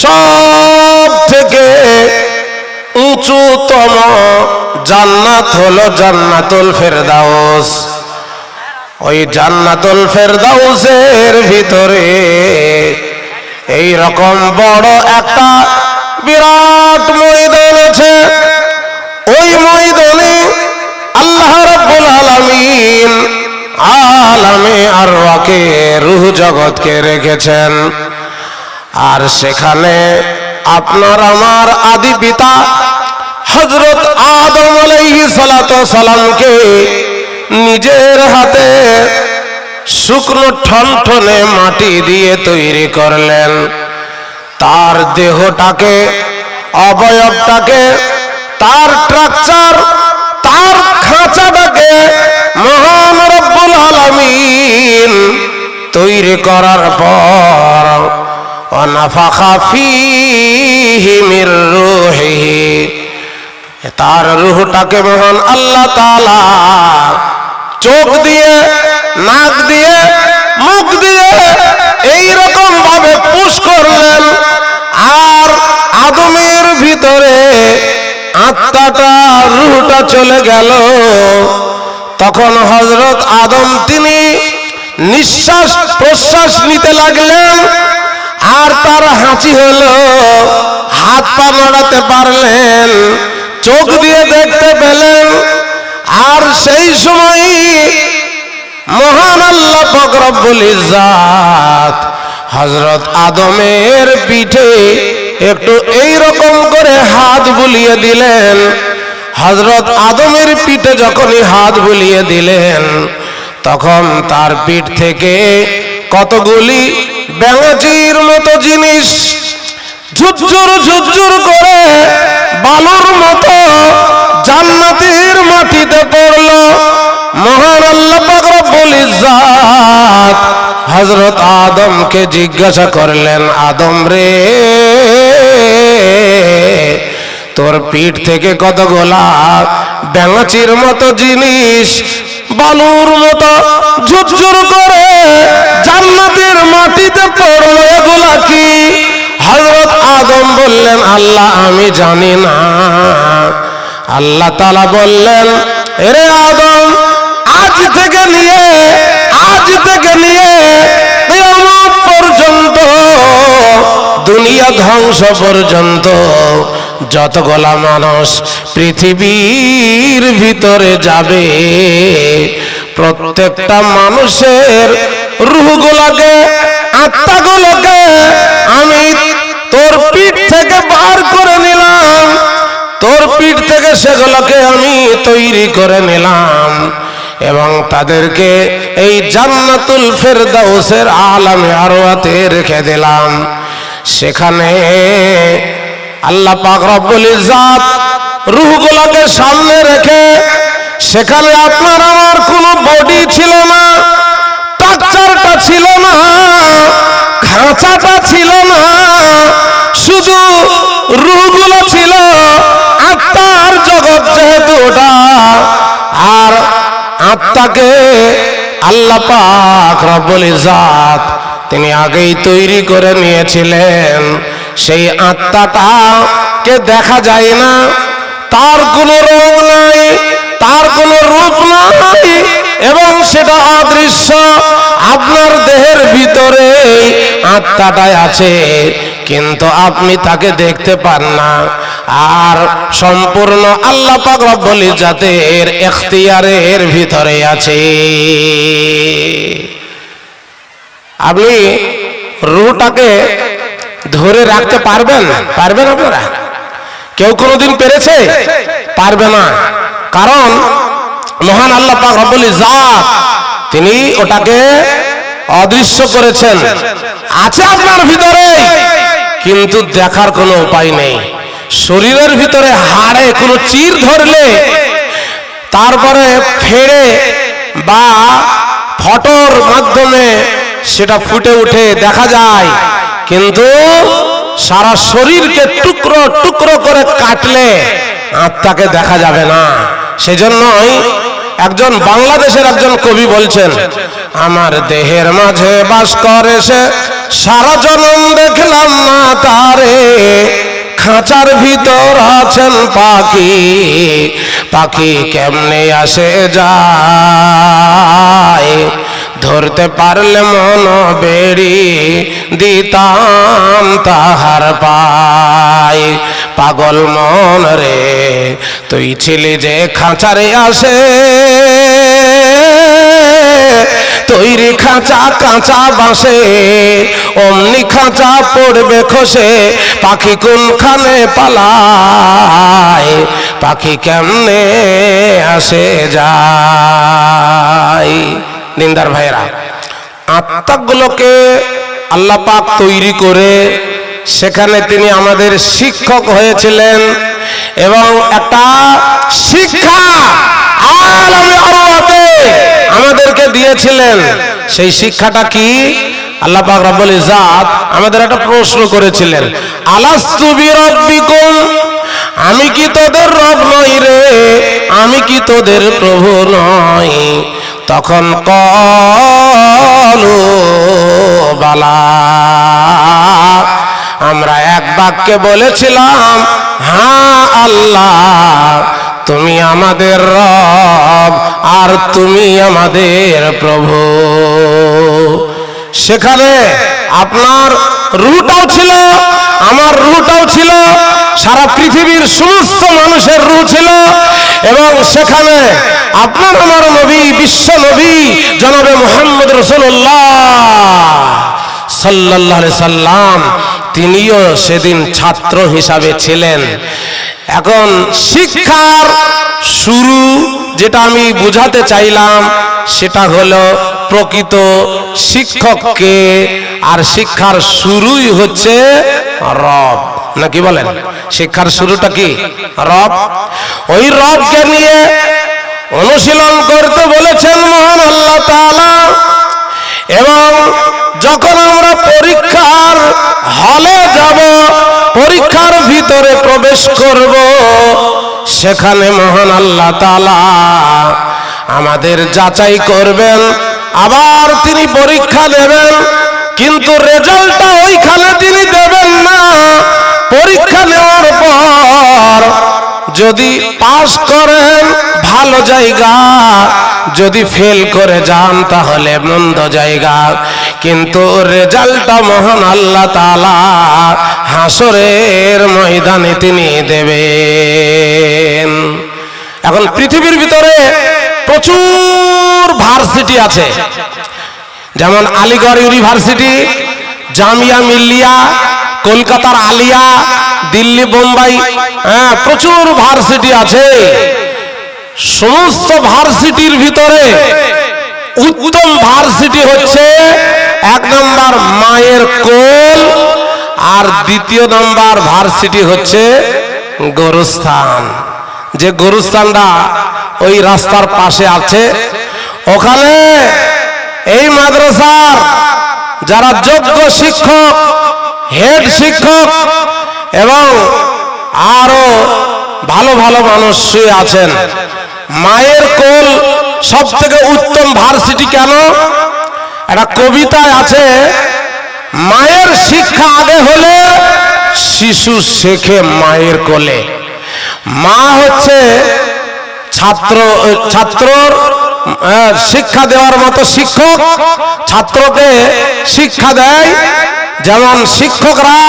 সব থেকে উঁচুতম জান্নাত হলো জান্নাতুল ফেরদাউস। ওই জান্নাতুল ফেরদাউসের ভিতরে এই রকম বড় একটা বিরাট ময়দান আছে। ওই ময়দানে আল্লাহ রাব্বুল আলামিন আলামে আরওয়াকে রূহ জগৎকে রেখেছেন। আর সেখানে আপনার আমার আদি পিতা হযরত আদম আলাইহিস সালাতু সালামকে নিজের হাতে শুকনো ঠনঠনে মাটি দিয়ে তৈরি করলেন। তার দেহটাকে, অবয়বটাকে, তার স্ট্রাকচার, তার খাঁচাটাকে মহান রব্বুল আলামিন তৈরি করার পর ওয়ানাফাখা ফীহি মির রূহিহি, তার রূহটাকে মহান আল্লাহ তাআলা চোখ দিয়ে, নাক দিয়ে, মুখ দিয়ে এই রকম ভাবে পুশ করলেন। আর আদমের ভিতরে আত্মাটা, রূহটা চলে গেল। তখন হযরত আদম তিনি নিঃশ্বাস প্রশ্বাস নিতে লাগলেন। আর তার হাঁচি হলো, হাত পা নাড়াতে পারলেন, চোখ দিয়ে দেখতে পেলেন। আর সেই সময় মহান আল্লাহ পাক রব্বুল ইজ্জাত হযরত আদমের পিঠে একটু এই রকম করে হাত বুলিয়ে দিলেন। হযরত আদমের পিঠে যখনই হাত বুলিয়ে দিলেন, তখন তার পিঠ থেকে কতগুলি ব্যাঙাচির মতো জিনিস ঝুরঝুর ঝুরঝুর করে বালুর মতো জান্নাতের মাটিতে পড়ল। মহান আল্লাহ পাক রব্বুল ইজ্জাত হযরত আদমকে জিজ্ঞাসা করলেন, আদম রে, তোর পিঠ থেকে কতগুলা ব্যাঙাচির মতো জিনিস বালুর মতো ঝুরঝুর করে জান্নাতের মাটিতে পড়লো, এগুলা কি? হযরত আদম বললেন, আল্লাহ আমি জানি না। আল্লাহ তাআলা বললেন, এরে আদম, আজ থেকে নিয়ে কিয়ামত পর্যন্ত, দুনিয়া ধ্বংস পর্যন্ত যতগুলা মানুষ পৃথিবীর ভিতরে যাবে, প্রত্যেকটা মানুষের রূহগুলোকে, আত্মাগুলোকে আমি তোর পিঠ থেকে বার করে নিলাম। তোর পিঠ থেকে সেগুলোকে আমি তৈরি করে নিলাম এবং তাদেরকে এই জান্নাতুল ফেরদাউসের আলামে আরওয়াতে রেখে দিলাম। সেখানে আল্লাহ পাক রব্বুল ইজ্জাত রূহগুলোকে সামনে রেখে, সেখানে আপনার আমার কোনো বডি ছিল না, স্ট্রাকচারটা ছিল না, খাঁচাটা ছিল না, শুধু রূহগুলো ছিল, আত্মার জগৎ যেহেতু ওটা। আর আত্মাকে আল্লাহ পাক রব্বুল ইজ্জাত তিনি আগেই তৈরি করে নিয়েছিলেন। সেই আত্মাটাকে দেখা যায় না, তার কোনো রূপ নাই, তার কোনো রূপ নাই এবং সেটা অদৃশ্য। আপনার দেহের ভিতরে আত্মাটাই আছে, কিন্তু আপনি তাকে দেখতে পান না। আর সম্পূর্ণ আল্লাহ পাক রব্বুল ইজ্জাতের ইখতিয়ারের ভিতরে আছে। আপনি রূহটাকে ধরে রাখতে পারবেন? পারবেন আপনারা? কেউ কোনোদিন পেরেছে? পারবে না। কারণ মহান আল্লাহ পাক রব্বুল ইজ্জাত তিনি ওটাকে অদৃশ্য করেছেন। আছে আপনার ভিতরে, কিন্তু দেখার কোনো উপায় নেই। শরীরের ভিতরে হাড়ে কোনো চির ধরলে তারপরে ফেড়ে বা ফটোর মাধ্যমে সেটা ফুটে উঠে দেখা যায়, কিন্তু সারা শরীরকে টুকরো টুকরো করে কাটলে আত্মাকে দেখা যাবে না। সেজন্যই একজন বাংলাদেশের একজন কবি বলছেন, আমার দেহের মাঝে বাস করে সে, সারা জনম দেখলাম না তারে খাঁচার ভিতর আছেন পাখি, পাখি কেমনে আসে যায়, ধরতে পারলে মন বেড়ি দিতাম তাহার পায়। পাগল মন রে তুই ছিলি যে খাঁচারে আসে, তৈরি খাঁচা কাঁচা বাসে, অমনি খাঁচা পড়বে খসে, পাখি কোনখানে পালায়, পাখি কেমনে আসে যায়। দিনদার ভাইরা, আত্মাগুলোকে আল্লাহ পাক তৈরি করে সেখানে তিনি আমাদের শিক্ষক হয়েছিলেন এবং একটা শিক্ষা আলামে আরওয়াতে আমাদেরকে দিয়েছিলেন। সেই শিক্ষাটা কি? আল্লাহ পাক রব্বুল ইজ্জাত আমাদের একটা প্রশ্ন করেছিলেন, আলাস্তু বিরাব্বিকুম, আমি কি তোদের রব নই রে, আমি কি তোদের প্রভু নই? তখন কলু বালা, আমরা এক বাক্যে বলেছিলাম, হ্যাঁ আল্লাহ তুমি আমাদের রব আর তুমি আমাদের প্রভু। সেখানে আপনার রূহটাও ছিল, আমার রূহটাও ছিল, সারা পৃথিবীর সমস্ত মানুষের রূহ ছিল এবং সেখানে আপনার আমার নবী, বিশ্ব নবী জনাবে মুহাম্মদ রাসূলুল্লাহ সাল্লাল্লাহু আলাইহি সাল্লাম, তিনিও সেদিন ছাত্র হিসাবে ছিলেন। এখন শিক্ষার শুরু যেটা আমি বোঝাতে চাইলাম সেটা হলো প্রকৃত শিক্ষককে, আর শিক্ষার শুরুই হচ্ছে রব, নাকি বলেন? শিক্ষার শুরুটা কি? রব। ওই রবকে নিয়ে অনুশীলন করতে বলেছেন মহান আল্লাহ তাআলা। এবং যখন আমরা পরীক্ষার হলে যাব, পরীক্ষার ভিতরে প্রবেশ করব, সেখানে মহান আল্লাহ তাআলা আমাদের যাচাই করবেন, আবার তিনি পরীক্ষা নেবেন, কিন্তু রেজাল্টটা ওইখানে তিনি দেবেন না। পরীক্ষা নেওয়ার পর যদি পাস করেন ভালো জায়গা, যদি ফেল করে যান তাহলে মন্দ জায়গা, কিন্তু রেজাল্টটা মহান আল্লাহ তাআলা হাসরের ময়দানে তিনি দেবেন। এখন পৃথিবীর ভিতরে প্রচুর ভার্সিটি আছে, যেমন আলিগড় ইউনিভার্সিটি, জামিয়া মিল্লিয়া, কলকাতার আলিয়া, দিল্লি বোম্বাই, প্রচুর ভার্সিটি আছে। সমস্ত ভার্সিটির ভিতরে উত্তম ভার্সিটি হচ্ছে এক নম্বর মায়ের কোল, আর দ্বিতীয় নম্বর ভার্সিটি হচ্ছে গরুস্থান। যে গরুস্থানটা ওই রাস্তার পাশে আছে, ওখানে এই মাদ্রাসার যারা যোগ্য শিক্ষক, হেড শিক্ষক এবং আরো ভালো ভালো মানুষ শুয়ে আছেন। মায়ের কোল সব থেকে উত্তম ভার্সিটি কেন? একটা কবিতায় আছে, মায়ের শিক্ষা আগে হলে শিশু শেখে মায়ের কোলে। মা হচ্ছে ছাত্রর শিক্ষা দেওয়ার মতো শিক্ষক, ছাত্রকে শিক্ষা দেয়। যেমন শিক্ষকরা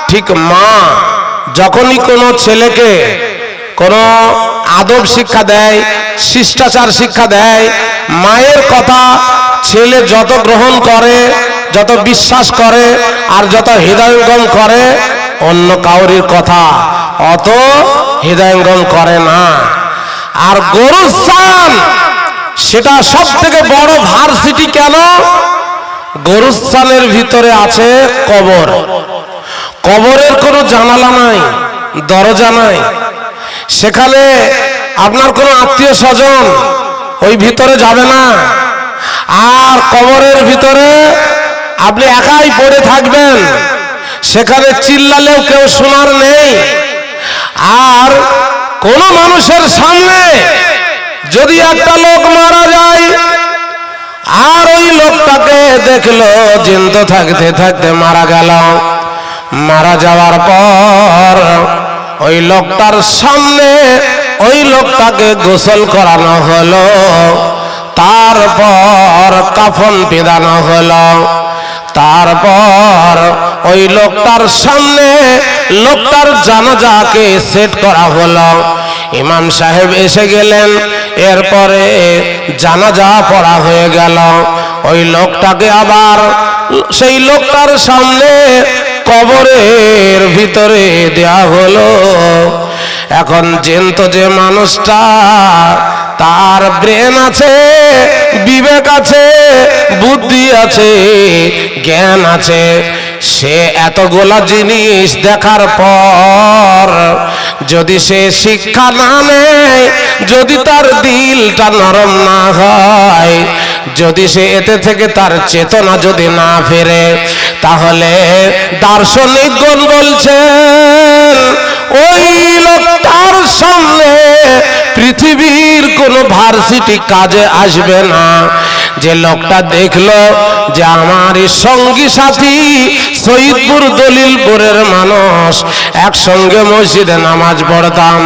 ঠিক মা যখনই কোনো ছেলেকে কোনো আদব শিক্ষা দেয়, শিষ্টাচার শিক্ষা দেয়, মায়ের কথা ছেলে যত গ্রহণ করে, যত বিশ্বাস করে আর যত হৃদয়ঙ্গম করে, অন্য কাউরির কথা অত হৃদয়ঙ্গম করে না। আর গরুস্থান সেটা সব থেকে বড় ভার্সিটি। কেন? গরুস্থানের ভিতরে আছে কবর। কবরের কোনো জানালা নাই, দরজা নাই, সেখানে আপনার কোনো আত্মীয় স্বজন ওই ভিতরে যাবে না। আর কবরের ভিতরে আপনি একাই পড়ে থাকবেন, সেখানে চিল্লালেও কেউ শোনার নেই। আর কোন মানুষের সামনে যদি একটা লোক মারা যায় আর ওই লোকটাকে দেখলো জিন্দা থাকতে থাকতে মারা গেল, মারা যাওয়ার পর ওই লোকটার সামনে ওই লোকটাকে গোসল করানো হলো, তারপর কাফন বিধানো হলো, তারপর ওই লোকটার সামনে লোকটার জানাজাকে সেট করা হলো। ইমাম সাহেব এসে গেলেন, এরপরে জানাজা পড়া হয়ে গেল। ওই লোকটাকে আবার সেই লোকটার সামনে কবরের ভিতরে দেয়া হলো। এখন জ্যান্ত যে মানুষটা, তার ব্রেন আছে, বিবেক আছে, বুদ্ধি আছে, জ্ঞান আছে, সে এতগুলা জিনিস দেখার পর যদি সে শিক্ষা না নেয়, যদি তার দিলটা নরম না হয়, যদি সে এতে থেকে তার চেতনা যদি না ফেরে, তাহলে দার্শনিকগণ বলছেন ওই লোকটার সামনে পৃথিবীর কোন ভার্সিটি কাজে আসবে না। যে লোকটা দেখলো যে আমার সঙ্গী সাথী শহীদপুর দলিলপুরের মানুষ, একসঙ্গে মসজিদে নামাজ পড়তাম,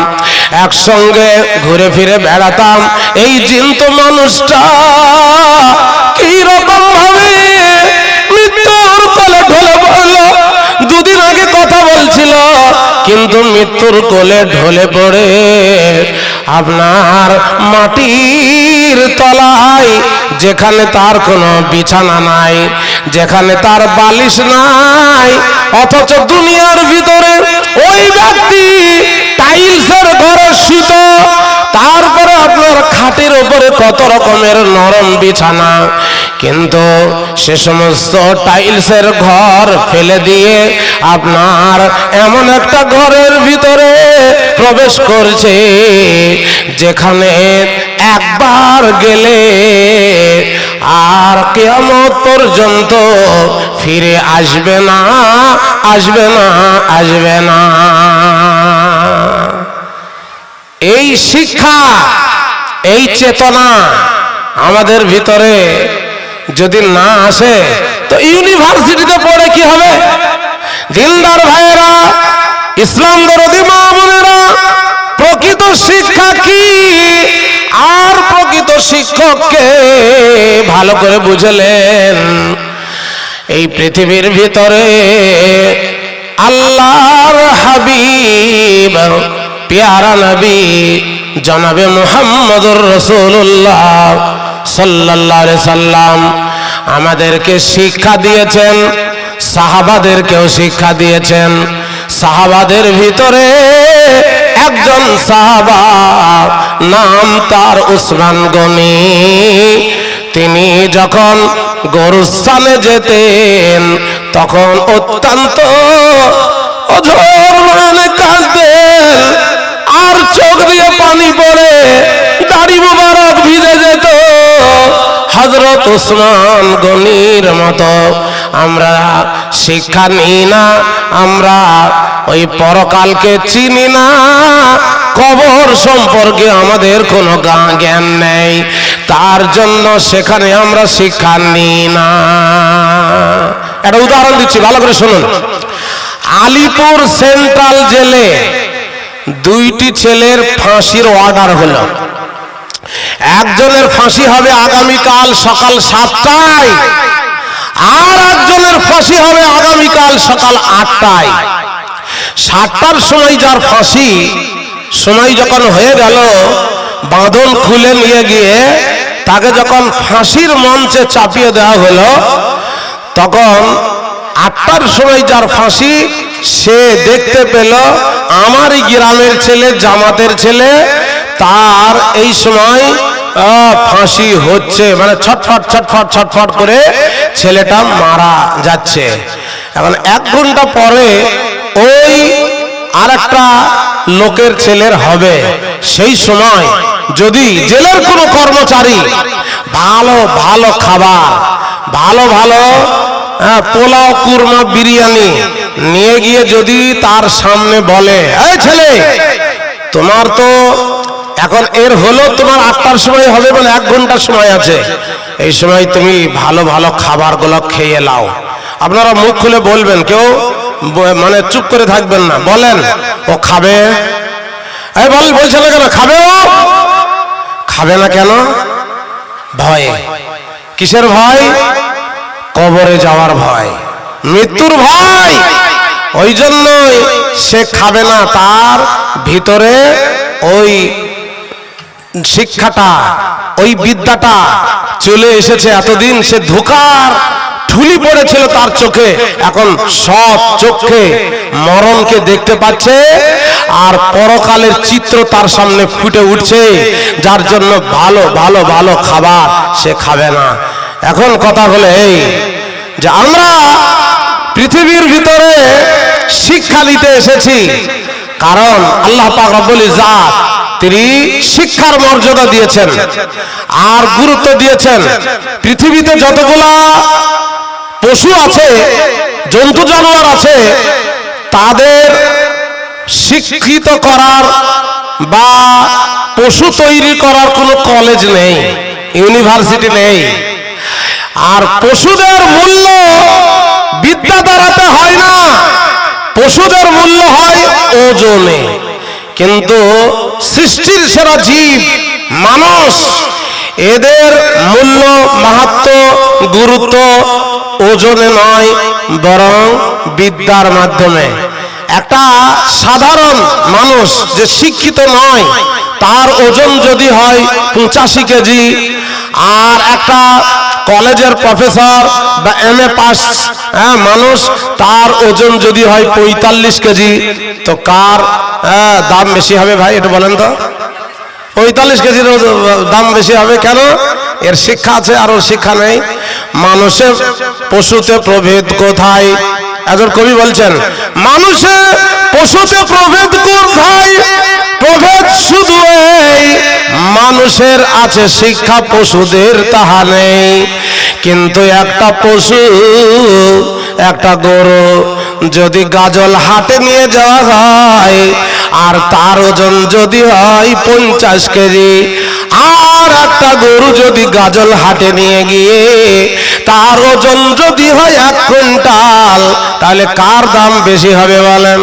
একসঙ্গে ঘুরে ফিরে বেড়াতাম, এই জ্যান্ত মানুষটা কি রকম ভাবে মৃত্যুর কোলে ঢলে পড়ল। দুদিন আগে কথা বলছিল, কিন্তু মৃত্যুর কোলে ঢলে পড়ে আপনার মাটির তলায়, যেখানে তার কোনো বিছানা নাই, যেখানে তার বালিশ নাই, অথচ দুনিয়ার ভিতরে ওই ব্যক্তি টাইলসের ঘরে শুত, তারপরে আপনার খাটের উপরে কত রকমের নরম বিছানা, কিন্তু সে সমস্ত টাইলসের ঘর ফেলে দিয়ে আপনার এমন একটা ঘরের ভিতরে প্রবেশ করছে যেখানে একবার গেলে আর কিয়ামত পর্যন্ত ফিরে আসবে না, আসবে না, আসবে না। এই শিক্ষা, এই চেতনা আমাদের ভিতরে যদি না আসে, তো ইউনিভার্সিটিতে পড়ে কি হবে? দিনদার ভাইয়েরা, ইসলাম দরদি মা বোনেরা, প্রকৃত শিক্ষা কি আর প্রকৃত শিক্ষককে ভালো করে বুঝলেন। এই পৃথিবীর ভিতরে আল্লাহর হাবিব প্যারা নবী জনাবে মুহাম্মদুর রাসূলুল্লাহ সাল্লাল্লাহু আলাইহি সাল্লাম আমাদেরকে শিক্ষা দিয়েছেন, সাহাবাদেরকেও শিক্ষা দিয়েছেন। সাহাবাদের ভিতরে একজন সাহাবা, নাম তার উসমান গনি। তিনি যখন গোরস্থানে যেতেন তখন অত্যন্ত অঝোর নয়নে কাঁদতেন, আর চোখ দিয়ে পানি পড়ে দাড়ি মুবারক ভিজে যেত। হযরত উসমান গনির মতো আমরা শিক্ষা নিই না, আমরা ওই পরকালকে চিনি না, কবর সম্পর্কে আমাদের কোনো জ্ঞান নেই, তার জন্য সেখানে আমরা শিক্ষা নিই না। একটা উদাহরণ দিচ্ছি, ভালো করে শুনুন। আলিপুর সেন্ট্রাল জেলে দুইটি ছেলের ফাঁসির অর্ডার হলো। একজনের ফাঁসি হবে আগামীকাল সকাল 7টায়, আর একজনের ফাঁসি হবে আগামীকাল সকাল 8টায়। 7টার সময় যার ফাঁসি, সময় যখন হয়ে গেল, বাঁধন খুলে নিয়ে গিয়ে তাকে যখন ফাঁসির মঞ্চে চাপিয়ে দেওয়া হলো, তখন 8টার সময় যার ফাঁসি, সে দেখতে পেল আমারই গ্রামের ছেলে, জামাতের ছেলে, তার এই সময় ফাঁসি হচ্ছে, মানে ছটফট ছটফট ছটফট করে ছেলেটা মারা যাচ্ছে। এখন 1 ঘন্টা পরে ওই আরেকটা লোকের ছেলের হবে। সেই সময় যদি জেলের কোনো কর্মচারী ভালো ভালো খাবার, ভালো ভালো পোলাও, কুরমা, বিরিয়ানি নিয়ে গিয়ে যদি তার সামনে বলে, এই ছেলে, তোমার তো এখন এর হলো, তোমার 8টার সময় হবে, মানে 1 ঘন্টার সময় আছে, এই সময় তুমি ভালো ভালো খাবারগুলো খেয়ে নাও। আপনারা মুখ খুলে বলবেন, কেউ মানে চুপ করে থাকবেন না, বলেন ও খাবে? এই বলছে না কেন খাবে? ও খাবে না কেন? ভয়ে। কিসের ভয়? কবরে যাওয়ার ভয়, মৃত্যুর ভয়। ওই জন্যই সে খাবে না। তার ভিতরে ওই শিক্ষাটা, ওই বিদ্যাটা চলে এসেছে। এতদিন সে ধোঁকার ঠুলি পড়েছিল তার চোখে, এখন সব চোখে মরণকে দেখতে পাচ্ছে আর পরকালের চিত্র তার সামনে ফুটে উঠছে, যার জন্য ভালো ভালো ভালো খাবার সে খাবে না। এখন কথা হলো এই যে আমরা পৃথিবীর ভিতরে শিক্ষা নিতে এসেছি, কারণ আল্লাহ পাক রব্বুল ইজ্জাত তিনি শিক্ষার মর্যাদা দিয়েছেন আর গুরুত্ব দিয়েছেন। পৃথিবীতে যতগুলা পশু আছে, জন্তু জানোয়ার আছে, তাদের শিক্ষিত করার বা পশু তৈরি করার কোনো কলেজ নেই, ইউনিভার্সিটি নেই। আর পশুদের মূল্য বিদ্যা দ্বারাতে হয় না, পশুদের মূল্য হয় ওজনে। কিন্তু সৃষ্টির সেরা জীব মানুষ, এদের মূল্য মাহাত্ম্য গুরুত্ব ওজনে নয়, বরং বিদ্যার মাধ্যমে। একটা সাধারণ মানুষ যে শিক্ষিত নয়, তার ওজন যদি হয় 85 কেজি, আর একটা কলেজের প্রফেসর বা MA পাস মানুষ, তার ওজন যদি হয় 45 কেজি, তো কার দাম বেশি হবে ভাই? এটা বলেন তো। 45 কেজির দাম বেশি হবে কেন? এর শিক্ষা আছে আর ওর শিক্ষা নেই। মানুষের পশুতে প্রভেদ কোথায়? একজন কবি বলছেন, মানুষে পশুতে প্রভেদ কোথায়? প্রভেদ শুধু এই, মানুষের আছে শিক্ষা, পশুদের তাহা নেই। কিন্তু একটা পশু, একটা গরু যদি গাজল হাটে নিয়ে যাওয়া হয় আর তার ওজন যদি হয় 50 কেজি, আর একটা গরু যদি গাজল হাটে নিয়ে গিয়ে তার ওজন যদি হয় 1 কুইন্টাল, তাহলে কার দাম বেশি হবে বলেন?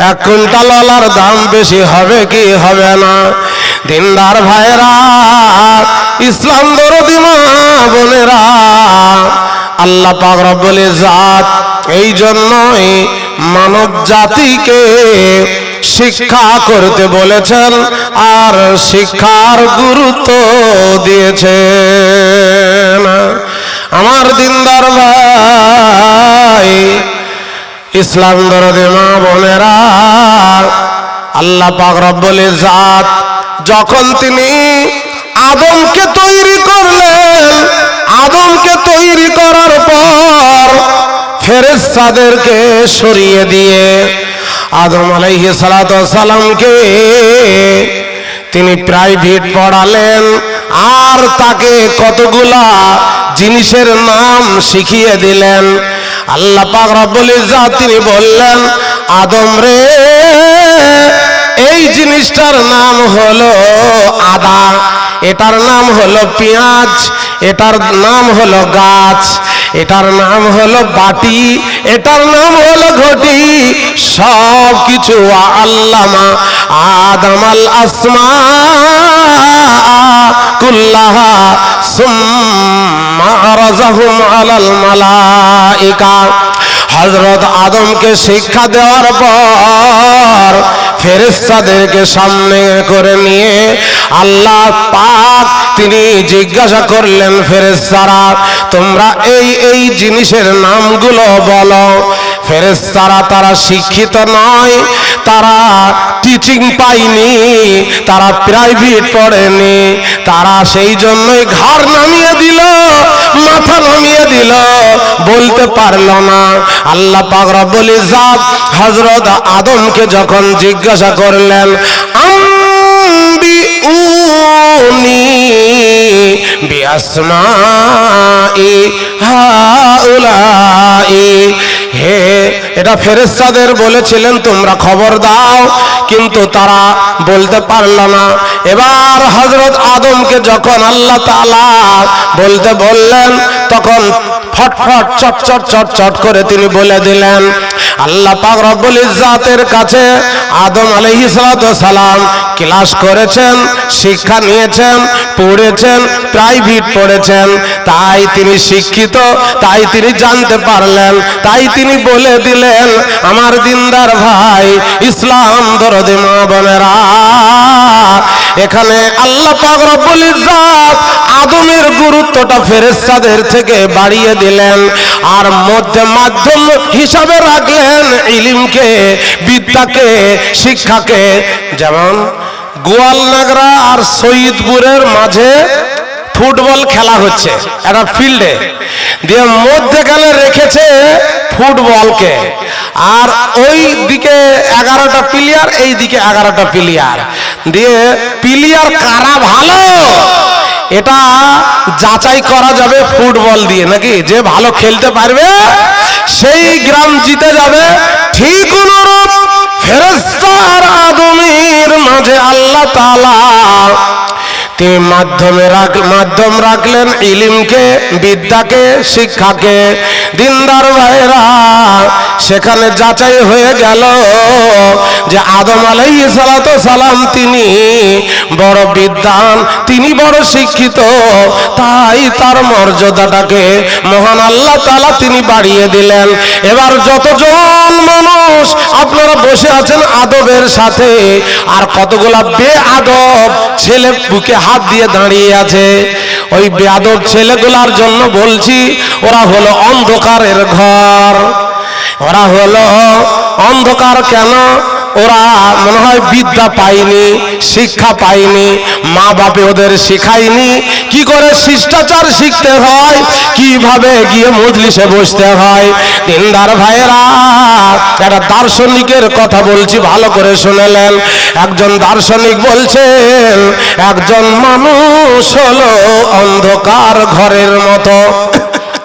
1 কুইন্টাল ওলার দাম বেশি হবে কি হবে না? দিনদার ভাইরা, ইসলাম দরদি মা বোনেরা, আল্লাহ পাক রব্বুল ইজ্জাত এই জন্যই মানব জাতিকে শিক্ষা করতে বলেছেন আর শিক্ষার গুরুত্ব দিয়েছেন। আমার দিনদার ভাই, ইসলাম দরদি মা বোনেরা, আল্লাহ পাক রব্বুল ইজ্জাত যখন তিনি আদমকে তৈরি করলেন, আদমকে তৈরি করার পর ফেরেশতাদেরকে সরিয়ে দিয়ে আদম আলাইহিস সালাতু ওয়াস সালামকে তিনি প্রাইভেট পড়ালেন আর তাকে কতগুলা জিনিসের নাম শিখিয়ে দিলেন। আল্লাহ পাক রব্বুল ইজ্জাত তিনি বললেন, আদম রে, এই জিনিসটার নাম হলো আদা, এটার নাম হলো পেঁয়াজ, এটার নাম হলো গাছ, এটার নাম হলো বাটি, এটার নাম হলো ঘটি। সব কিছু আল্লামা আদমাল আসমা কুল্লাহা সুম্মা আরাযাহুম আলাল মালাইকা। হযরত আদমকে শিক্ষা দেওয়ার পর ফেরেশতাদেরকে সামনে করে নিয়ে আল্লাহ পাক তিনি জিজ্ঞাসা করলেন, ফেরেশতারা তোমরা এই এই জিনিসের নামগুলো বলো। ফেরেশতারা তারা শিক্ষিত নয়, তারা টিচিং পায়নি, তারা প্রাইভেট পড়েনি, তারা সেই জন্যই ঘাড় নামিয়ে দিল, মাথা নামিয়ে দিল, বলতে পারল না। আল্লাহ পাক রব্বুল ইজ্জাত হযরত আদমকে যখন জিজ্ঞাসা করলেন, আম্বিউনি বিআসমাই হাউলাই, হে, এটা ফেরেশতাদের বলেছিলেন তোমরা খবর দাও, কিন্তু তারা বলতে পারল না। এবার হযরত আদমকে যখন আল্লাহ তাআলা বলতে বললেন, তখন ফটফট চটচট চটচট করে তিনি বলে দিলেন। আল্লাহ পাক রব্বুল ইজ্জাতের কাছে আদম আলাইহিস সালাম ক্লাস করেছেন, শিক্ষা নিয়েছেন, পড়েছেন, প্রাইভেট পড়েছেন, তাই তিনি শিক্ষিত, তাই তিনি জানতে পারলেন, তাই তিনি বলে দিলেন আমার দিনদার ভাই ইসলাম দরদি মা বোনেরা। এখানে আল্লাহ পাক রব্বুল ইজ্জাত আদমের গুরুত্বটা ফেরেশতাদের থেকে বাড়িয়ে দিলেন, আর মধ্যে মাধ্যম হিসাবে রাখলেন ইলমকে, বিদ্যাকে, শিক্ষাকে। যেমন গোয়ালনাগরা আর শহীদপুরের মাঝে ফুটবল খেলা হচ্ছে একটা ফিল্ডে, দিয়ে মধ্যখানে রেখেছে ফুটবলকে, আর ওই দিকে 11টা প্লেয়ার, এই দিকে 11টা প্লেয়ার, দিয়ে প্লেয়ার কারা ভালো এটা যাচাই করা যাবে ফুটবল দিয়ে, নাকি যে ভালো খেলতে পারবে সেই গ্রাম জিতে যাবে। ঠিক অনুরূপ ফেরেশতা আর আদমের মাঝে আল্লাহ তাআলা তিনি মাধ্যম রাখলেন ইলমকে, বিদ্যাকে, শিক্ষাকে। দিনদার ভাইরা, সেখানে যাচাই হয়ে গেল যে আদম আলাইহিস সালাম তিনি বড় বিদ্বান, তিনি বড় শিক্ষিত, তাই তার মর্যাদাটাকে মহান আল্লাহ তাআলা তিনি বাড়িয়ে দিলেন। এবার যতজন মানুষ আপনারা বসে আছেন আদবের সাথে, আর কতগুলা বেআদব ছেলে বুকে হাত দিয়ে দাঁড়িয়ে আছে, ওই বেয়াদব ছেলেগুলার জন্য বলছি, ওরা হলো অন্ধকারের ঘর। ওরা হলো অন্ধকার কেন? ওরা মনে হয় বিদ্যা পায়নি, শিক্ষা পায়নি, মা বাপে ওদের শেখায়নি কি করে শিষ্টাচার শিখতে হয়, কিভাবে গিয়ে মজলিসে বসতে হয়। দিনদার ভাইয়েরা, একটা দার্শনিকের কথা বলছি, ভালো করে শুনেলেন। একজন দার্শনিক বলছেন একজন মানুষ হলো অন্ধকার ঘরের মতো।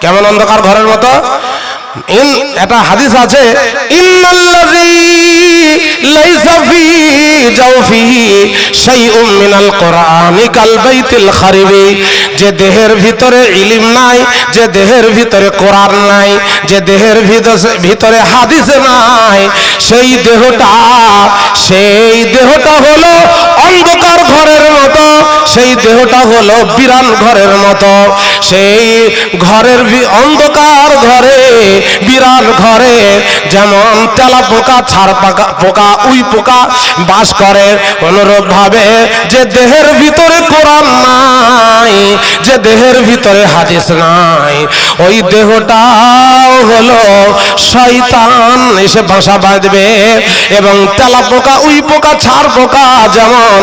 কেমন অন্ধকার ঘরের মতো? একটা হাদিস আছে, ইন্নাল্লাযী লাইসা ফি জাওফিহি শাইউম মিনাল কুরআনি কাল বাইতিল খারিবি। যে দেহের ভিতরে ইলম নাই, যে দেহের ভিতরে কোরআন নাই, যে দেহের ভিতরে হাদিস নাই, সেই দেহটা হলো অন্ধকার ঘরের মতো, সেই দেহটা হলো বিরান ঘরের মতো। সেই ঘরের অন্ধকার ঘরে, বিরান ঘরে যেমন তেলা পোকা, ছাড় পোকা, উই পোকা বাস করে, অনুরূপ ভাবে যে দেহের ভিতরে কোরআন নাই, যে দেহের ভিতরে হাদিস নাই, ওই দেহটাও হলো শয়তান এসে বাসা বাঁধবে। এবং তেলা পোকা, উই পোকা, ছাড় পোকা যেমন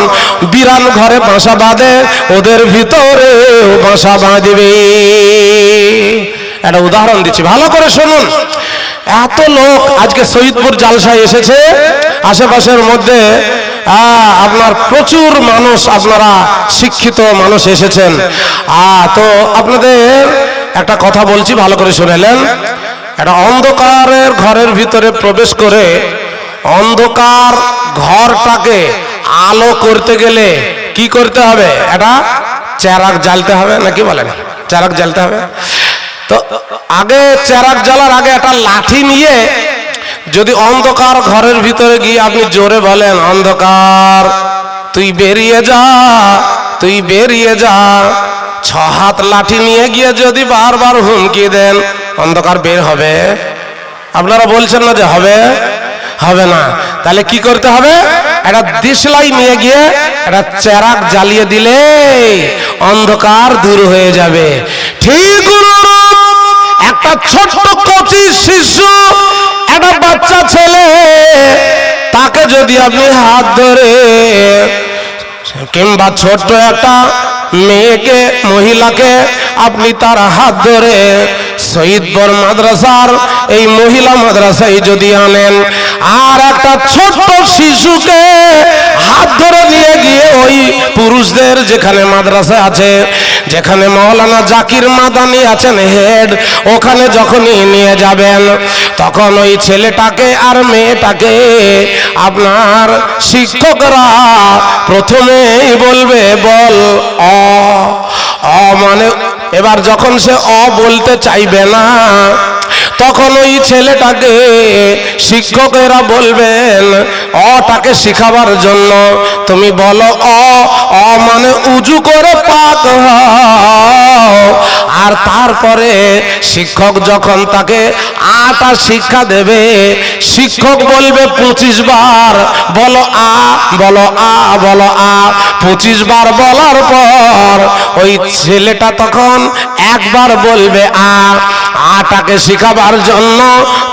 বিরান ঘরে বাসা বাঁধে, ওদের ভিতরে বাসা বাঁধবে। একটা উদাহরণ দিচ্ছি, ভালো করে শুনুন। এত লোক আজকে শহীদপুর জালসায় এসেছে, আশেপাশের মধ্যে আপনার প্রচুর মানুষ, আপনারা শিক্ষিত মানুষ এসেছেন। তো আপনাদের একটা কথা বলছি, ভালো করে শুনেলেন। একটা অন্ধকারের ঘরের ভিতরে প্রবেশ করে অন্ধকার ঘরটাকে আলো করতে গেলে কি করতে হবে? একটা চেরাগ জ্বালতে হবে, নাকি বলেন? চেরাগ জ্বালতে হবে। তো আগে চেরাগ জ্বালার আগে একটা লাঠি নিয়ে যদি অন্ধকার ঘরের ভিতরে গিয়ে আপনি জোরে বলেন, অন্ধকার তুই বেরিয়ে যা, তুই বেরিয়ে যা, 6 হাত লাঠি নিয়ে গিয়ে যদি বারবার হুমকি দেন, অন্ধকার বের হবে? আপনারা বলছেন না যে হবে? হবে না। তাহলে কি করতে হবে? একটা দিশলাই নিয়ে গিয়ে একটা চেরাগ জ্বালিয়ে দিলে অন্ধকার দূর হয়ে যাবে। ঠিক একটা ছোট্ট কচি শিশু, একটা বাচ্চা ছেলে, তাকে যদি আপনি হাত ধরে, কিংবা ছোট্ট একটা মেয়েকে, মহিলাকে আপনি তার হাত ধরে শহীদপুর মাদ্রাসার এই মহিলা মাদ্রাসায় যদি আনেন, আর একটা ছোট্ট শিশুকে হাত ধরে নিয়ে গিয়ে ওই পুরুষদের যেখানে মাদ্রাসা আছে, যেখানে মাওলানা জাকির মাদানি আছেন হেড, ওখানে যখনই নিয়ে যাবেন তখন ওই ছেলেটাকে আর মেয়েটাকে আপনার শিক্ষকরা প্রথমেই বলবে বল অ। মানে এবার যখন সে অ বলতে চাইবে না তখন ওই ছেলেটাকে শিক্ষকেরা বলবেন অটাকে শিখাবার জন্য তুমি বলো অ। অ মানে উজু করে পাক হও। আর তারপরে শিক্ষক যখন তাকে আটা শিক্ষা দেবে, শিক্ষক বলবে 25 বার বলো আ, বলো আ, বলো আ। 25 বার বলার পর ওই ছেলেটা তখন একবার বলবে আ। আটাকে শিখাবার জন্য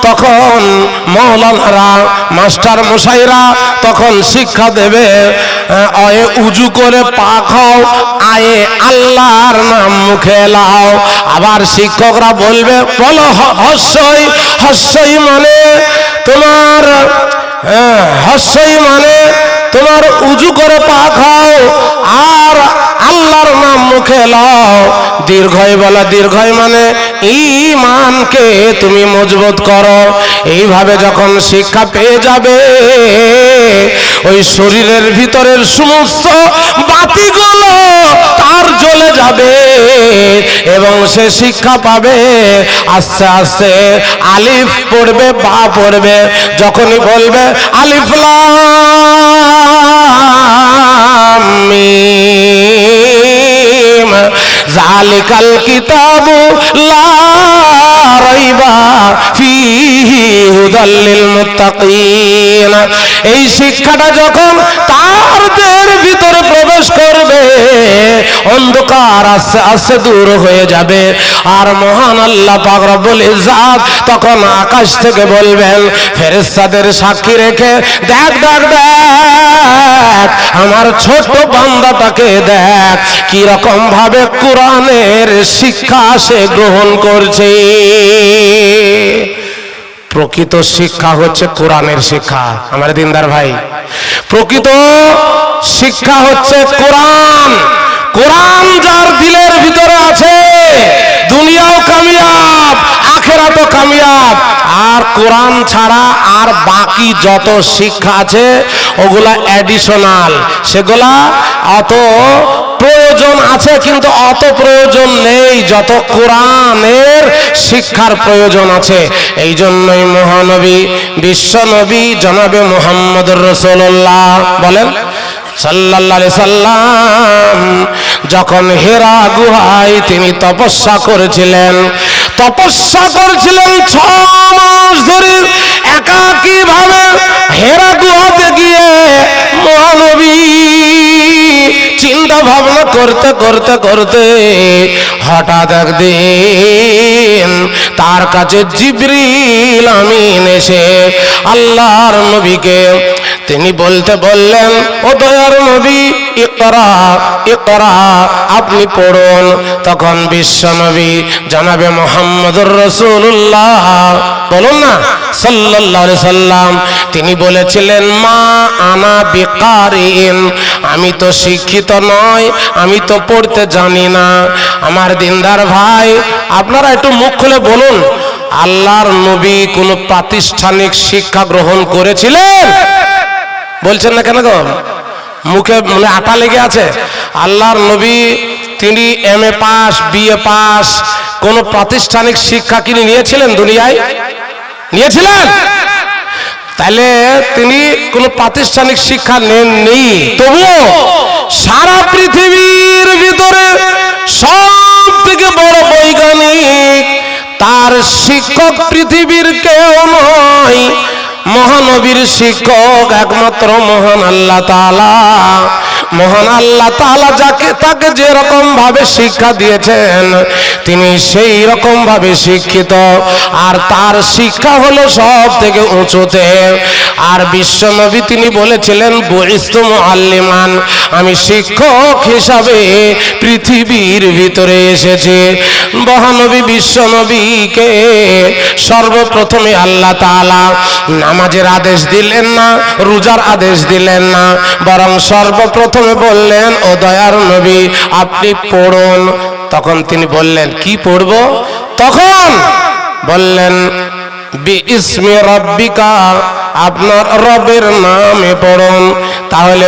তখন মৌলানারা মাস্টার মশাইরা তখন শিক্ষা দেবে অয়ে উজু করে পাক হও, আয়ে আল্লাহর নাম মুখে লাও। আবার শিক্ষকরা বলবে বলো হস্যই। হস্যই মানে তোমার হস্যই মানে তোমার উজু করে পাক হও আর আল্লাহর নাম মুখে লাও। দীর্ঘই বলা, দীর্ঘই মানে ঈমানকে তুমি মজবুত করো। এইভাবে যখন শিক্ষা পেয়ে যাবে ওই শরীরের ভিতরের সমস্ত বাতিগুলো তার জ্বলে যাবে এবং সে শিক্ষা পাবে। আস্তে আস্তে আলিফ পড়বে, বা পড়বে, যখনই বলবে আলিফ লাম মিম যালিকাল কিতাবু লা রাইবা ফীহি হুদাল লিল মুত্তাকিন, এই শিক্ষাটা যখন তাদের ভিতরে প্রবেশ করবে অন্ধকার আস্তে আস্তে দূর হয়ে যাবে। আর মহান আল্লাহ পাক রব্বুল ইজ্জাত তখন আকাশ থেকে বলবেন ফেরেশতাদের সাক্ষী রেখে দেখ দেখ দেখ আমার ছোট বান্দাটাকে দেখ কি রকম ভাবে কোরআনের শিক্ষা সে গ্রহণ করছে। প্রকৃত শিক্ষা হচ্ছে কোরআনের শিক্ষা আমার দিনদার ভাই। প্রকৃত শিক্ষা হচ্ছে কোরআন। কোরআন যার দিলের ভিতরে আছে দুনিয়াও কামিয়াব, আখিরাতও কামিয়াব। আর কোরআন ছাড়া আর বাকি যত শিক্ষা আছে ওগুলা অ্যাডিশনাল, সেগুলা অত প্রয়োজন আছে কিন্তু অত প্রয়োজন নেই যত কোরআনের শিক্ষার প্রয়োজন আছে। এই জন্যই মহানবী বিশ্বনবী জনাবে মুহাম্মদুর রাসূলুল্লাহ বলেন সাল্লাল্লাহু আলাইহি সাল্লাম যখন হেরা গুহায় তিনি তপস্যা করেছিলেন 6 মাস ধরে একাকী ভাবে হেরা গুহাতে গিয়ে মহানবী চিন্তা ভাবনা করতে করতে করতে হঠাৎ একদিন তার কাছে জিবরিল আমিন এসে আল্লাহর নবীকে তিনি বলতে বললেন ও দয়ার নবী ইকরা ইকরা, আপনি পড়ুন। তখন বিশ্ব নবী জনাবে মুহাম্মদুর রাসূলুল্লাহ বলুন না সাল্লাল্লাহু আলাইহি সাল্লাম তিনি বলেছিলেন মা আনা বিকারিন, আমি তো শিক্ষিত নয়, আমি তো পড়তে জানি না। আমার দিনদার ভাই আপনারা একটু মুখ খুলে বলুন আল্লাহর নবী কোন প্রাতিষ্ঠানিক শিক্ষা গ্রহণ করেছিলেন? বলছেন না কেন গো? মুখে মনে আটা লেগে আছে। আল্লাহর নবী তিনি MA পাস, BA পাস, কোন প্রাতিষ্ঠানিক শিক্ষা কি নিয়েছিলেন? দুনিয়ায় নিয়েছিলেন? তাহলে তিনি কোন প্রাতিষ্ঠানিক শিক্ষা নেননি, তবুও সারা পৃথিবীর ভিতরে সব থেকে বড় বৈজ্ঞানিক তার শিক্ষক পৃথিবীর কেউ নয়, মহানবীর শিক্ষক একমাত্র মহান আল্লাহ তাআলা। মহান আল্লাহ তাআলা যাকে তাকে যেরকম ভাবে শিক্ষা দিয়েছেন তিনি সেই রকম ভাবে শিক্ষিত, আর তার শিক্ষা হলো সব থেকে উঁচুতে। আর বিশ্বনবী তিনি বলেছিলেন বুইস্তু মুআল্লিমান, আমি শিক্ষক হিসাবে পৃথিবীর ভিতরে এসেছি। মহানবী বিশ্বনবীকে সর্বপ্রথমে আল্লাহ তাআলা নামাজের আদেশ দিলেন না, রোজার আদেশ দিলেন না, বরং সর্বপ্রথমে বললেন ও দয়ার নবী আপনি পড়ুন। তখন তিনি বললেন কি পড়ব? তখন বললেন বিইসমি রাব্বিকা, আপনার রবের নামে পড়ুন। তাহলে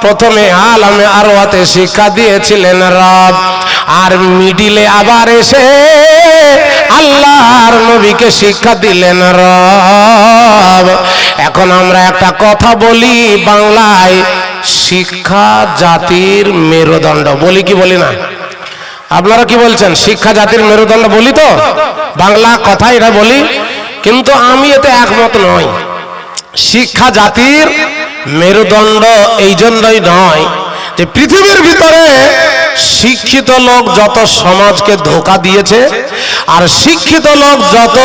প্রথমে আলামে আরওয়াতে শিক্ষা দিয়েছিলেন রব, আর মিডিলে আবার এসে আল্লাহর নবীকে শিক্ষা দিলেন রব। এখন আমরা একটা কথা বলি বাংলায়, শিক্ষা জাতির মেরুদণ্ড বলি কি বলি না? আপনারা কি বলছেন? শিক্ষা জাতির মেরুদণ্ড বলি তো, বাংলা কথা এটা বলি, কিন্তু আমি এতে একমত নই। শিক্ষা জাতির মেরুদণ্ড এই জন্যই নয় যে পৃথিবীর ভিতরে শিক্ষিত লোক যত সমাজকে ধোঁকা দিয়েছে, আর শিক্ষিত লোক যত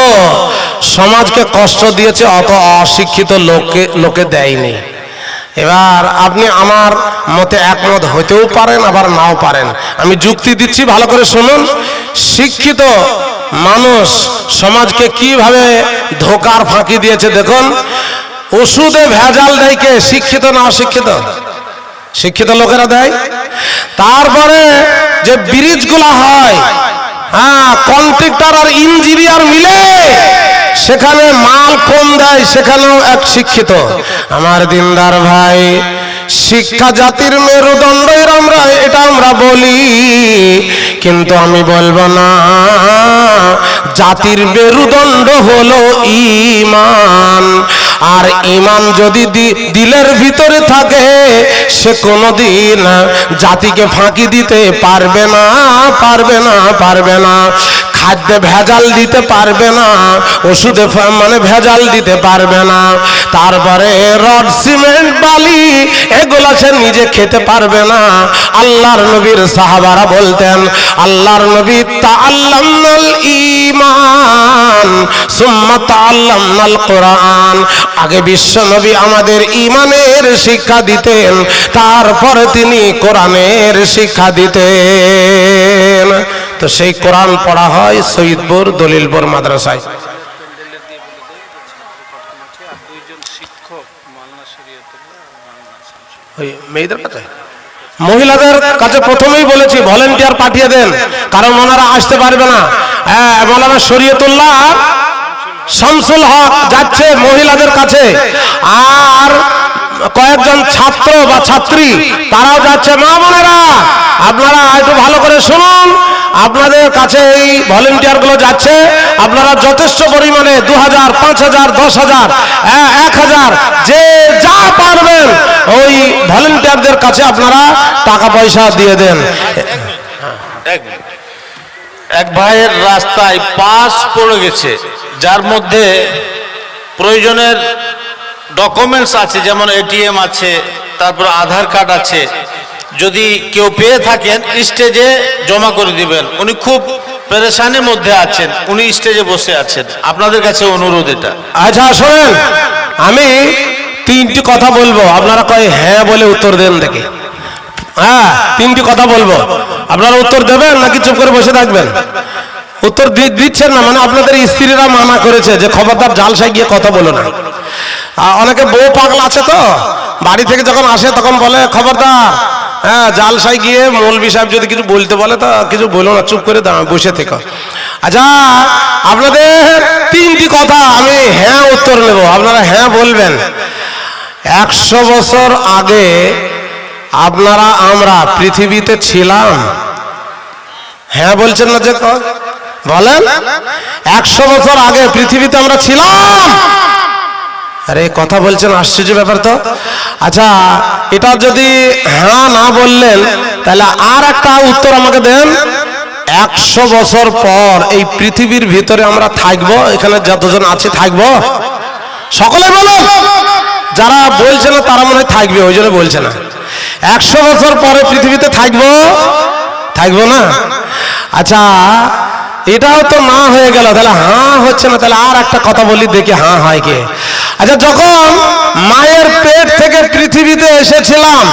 সমাজকে কষ্ট দিয়েছে, অত অশিক্ষিত লোকে দেয়নি। এবার আপনি আমার মতে একমত হতেও পারেন, আবার নাও পারেন। আমি যুক্তি দিচ্ছি, ভালো করে শুনুন। শিক্ষিত মানুষ সমাজকে কিভাবে ধোঁকার ফাঁকি দিয়েছে দেখুন। ওষুধে ভেজাল দেয় কে? শিক্ষিত না অশিক্ষিত? শিক্ষিত লোকেরা দেয়। তারপরে যে ব্রিজগুলো হয়, কন্ট্রাক্টর আর ইঞ্জিনিয়ার মিলে সেখানে মাল কম দেয়, সেখানেও এক শিক্ষিত। আমার দিনদার ভাই, শিক্ষা জাতির মেরুদণ্ড এটা আমরা বলি, কিন্তু আমি বলবো না জাতির মেরুদণ্ড হলো ঈমান। আর ঈমান যদি দিলের ভিতরে থাকে, সে কোনোদিন জাতিকে ফাঁকি দিতে পারবে না, পারবে না, পারবে না। খাদ্যে ভেজাল দিতে পারবে না, ওষুধে ভেজাল দিতে পারবে না। তারপরে রড সিমেন্ট বালি এগুলা সে নিজে খেতে পারবে না। আল্লাহর নবীর সাহাবারা বলতেন, আল্লাহর নবী তাআল্লামনাল ঈমান সুম্মা তাআল্লামনাল কোরআন, আগে বিশ্ব নবী আমাদের ঈমানের শিক্ষা দিতেন, তারপরে তিনি কোরআনের শিক্ষা দিতেন। তো সেই কোরআন পড়া হয় সৈয়দপুর দলিলপুর মাদ্রাসায়। মেয়েদের কাছে, মহিলাদের কাছে প্রথমেই বলেছি ভলেন্টিয়ার পাঠিয়ে দেন, কারণ ওনারা আসতে পারবে না। মৌলানা শরীয়তুল্লাহ শামসুল হক যাচ্ছে মহিলাদের কাছে, আর কয়েকজন ছাত্র বা ছাত্রী তারাও যাচ্ছে। মা বোনেরা আপনারা একটু ভালো করে শুনুন, আপনাদের কাছে এই ভলেন্টিয়ার গুলো যাচ্ছে, আপনারা যথেষ্ট পরিমাণে 2000, 5000, 10,000, 1000 যে যা পারবেন ওই ভলেন্টিয়ারদের কাছে আপনারা টাকা পয়সা দিয়ে দেন। এক ভাইয়ের রাস্তায় পাস পড়ে গেছে, যার মধ্যে প্রয়োজনের ডকুমেন্টস আছে, যেমন এটিএম আছে, তারপর আধার কার্ড আছে। যদি কেউ পেয়ে থাকেন স্টেজে জমা করে দিবেন। উনি খুব পেরেশানির মধ্যে আছেন, উনি স্টেজে বসে আছেন। আপনাদের কাছে অনুরোধ এটা। আচ্ছা শোনেন, আমি 3টি কথা বলবো, আপনারা কয় হ্যাঁ বলে উত্তর দেন দেখে। 3টি কথা বলবো, আপনারা উত্তর দেবেন নাকি চুপ করে বসে থাকবেন? উত্তর দিচ্ছেন না মানে আপনাদের স্ত্রীরা মানা করেছে যে খবরদার জালসায় গিয়ে কথা বলো না। অনেকে বউ পাগল আছে, তো বাড়ি থেকে যখন আসে তখন বলে খবরদার জালসায় গিয়ে মৌলভী সাহেব যদি কিছু বলতে বলে তো কিছু বলো না, চুপ করে বসে থেকো। আচ্ছা, আপনাদের 3টি কথা আমি হ্যাঁ উত্তর নেব, আপনারা হ্যাঁ বলবেন। 100 বছর আগে আমরা পৃথিবীতে ছিলাম? হ্যাঁ বলছেন না যে বলেন। 100 বছর আগে পৃথিবীতে আমরা ছিলাম? আরে কথা বলছেন, আশ্চর্য ব্যাপার তো। আচ্ছা, এটা যদি হ্যাঁ না বললেন তাহলে আর একটা উত্তর আমাকে দেন। 100 বছর পর এই পৃথিবীর ভিতরে আমরা থাকবো? এখানে যতজন আছে থাকবো? সকলে বলুন। যারা বলছে না তারা মনে হয় থাকবে, ওই জন্য বলছে না। 100 বছর পরে পৃথিবীতে থাকবো? থাকবো না। আচ্ছা, এটাও তো না হয়ে গেল, তাহলে হ্যাঁ হচ্ছে না, তাহলে আর একটা কথা বলি দেখি হ্যাঁ হয় কি। আচ্ছা, যখন মায়ের পেট থেকে পৃথিবীতে এসেছিলাম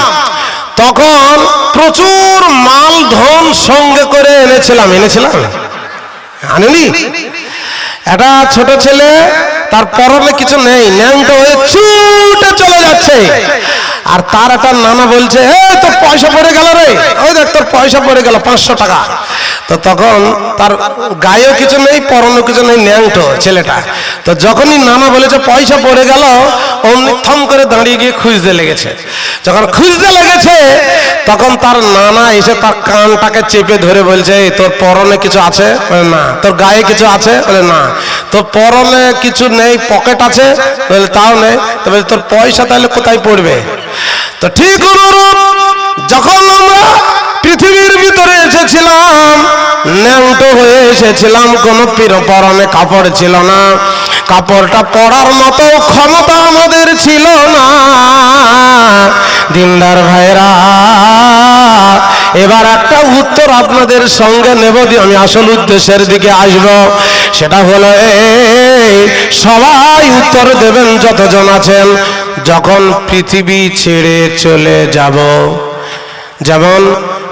তখন প্রচুর মাল ধন সঙ্গে করে এনেছিলাম আনিনি? একটা ছোট ছেলে, তার পরনে কিছু নেই, ন্যাংটো হয়ে ছুটে চলে যাচ্ছে, আর তার একটা নানা বলছে, এই তোর পয়সা পড়ে গেল রে, ওই দেখ তোর পয়সা পড়ে গেল 500 টাকা। তো তখন তার গায়েও কিছু নেই, পরনে কিছু নেই, ন্যাংটো ছেলেটা। তো যখনই নানা বলেছে পয়সা পড়ে গেল, অমনি থম করে দাঁড়িয়ে গিয়ে খুঁজতে লেগেছে। যখন খুঁজতে লেগেছে তখন তার নানা এসে তার কানটাকে চেপে ধরে বলছে, এই তোর পরনে কিছু আছে? বলে না। তোর গায়ে কিছু আছে? বলে না। তোর পরনে কিছু নেই, পকেট আছে? বলে তাও নেই। তো বলে তোর পয়সা তাহলে কোথায় পড়বে? তো ঠিক অনুরূপ যখন আমরা পৃথিবীর ভিতরে এসেছিলাম, ন্যাংটো হয়ে এসেছিলাম, কোনো পরনে কাপড় ছিল না, কাপড়টা পরার মতো ক্ষমতা আমাদের ছিল না। দিনদার ভাইরা, এবার একটা উত্তর আপনাদের সঙ্গে নেব, দিয়ে আমি আসল উদ্দেশ্যের দিকে আসব। সেটা হলো এই, সবাই উত্তর দেবেন যতজন আছেন। যখন পৃথিবী ছেড়ে চলে যাব, যেমন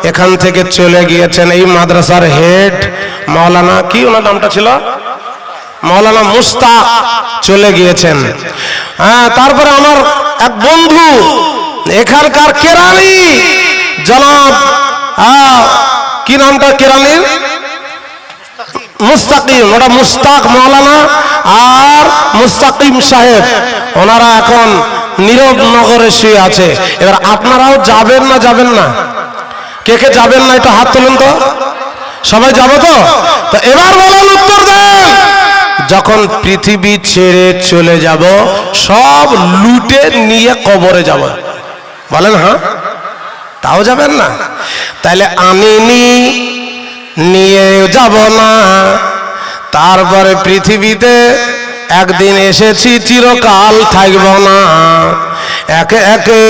এখান থেকে চলে গিয়েছেন এই মাদ্রাসার হেড মাওলানা, কি ওনার নামটা ছিল, মাওলানা মুস্তাক, চলে গিয়েছেন। তারপরে আমার এক বন্ধু এখানকার কেরানি জনাব, কি নামটা কেরানির? মুস্তাকিম, ওটা মুস্তাক মাওলানা আর মুস্তাকিম সাহেব, ওনারা এখন নীরব নগরে শুয়ে আছে। এবার আপনারাও যাবেন না? যাবেন না? কে কে যাবেন না একটু হাত তুলুন তো। সবাই যাবো তো? তো এবার বলেন, উত্তর দেন। যখন পৃথিবী ছেড়ে চলে যাব, সব লুটে নিয়ে কবরে যাব, বলেন হ্যাঁ? তাও যাবেন না? তাহলে আনিনি, নিয়ে যাব না। তারপরে পৃথিবীতে একদিন এসেছি, চিরকাল থাকব না। একে একে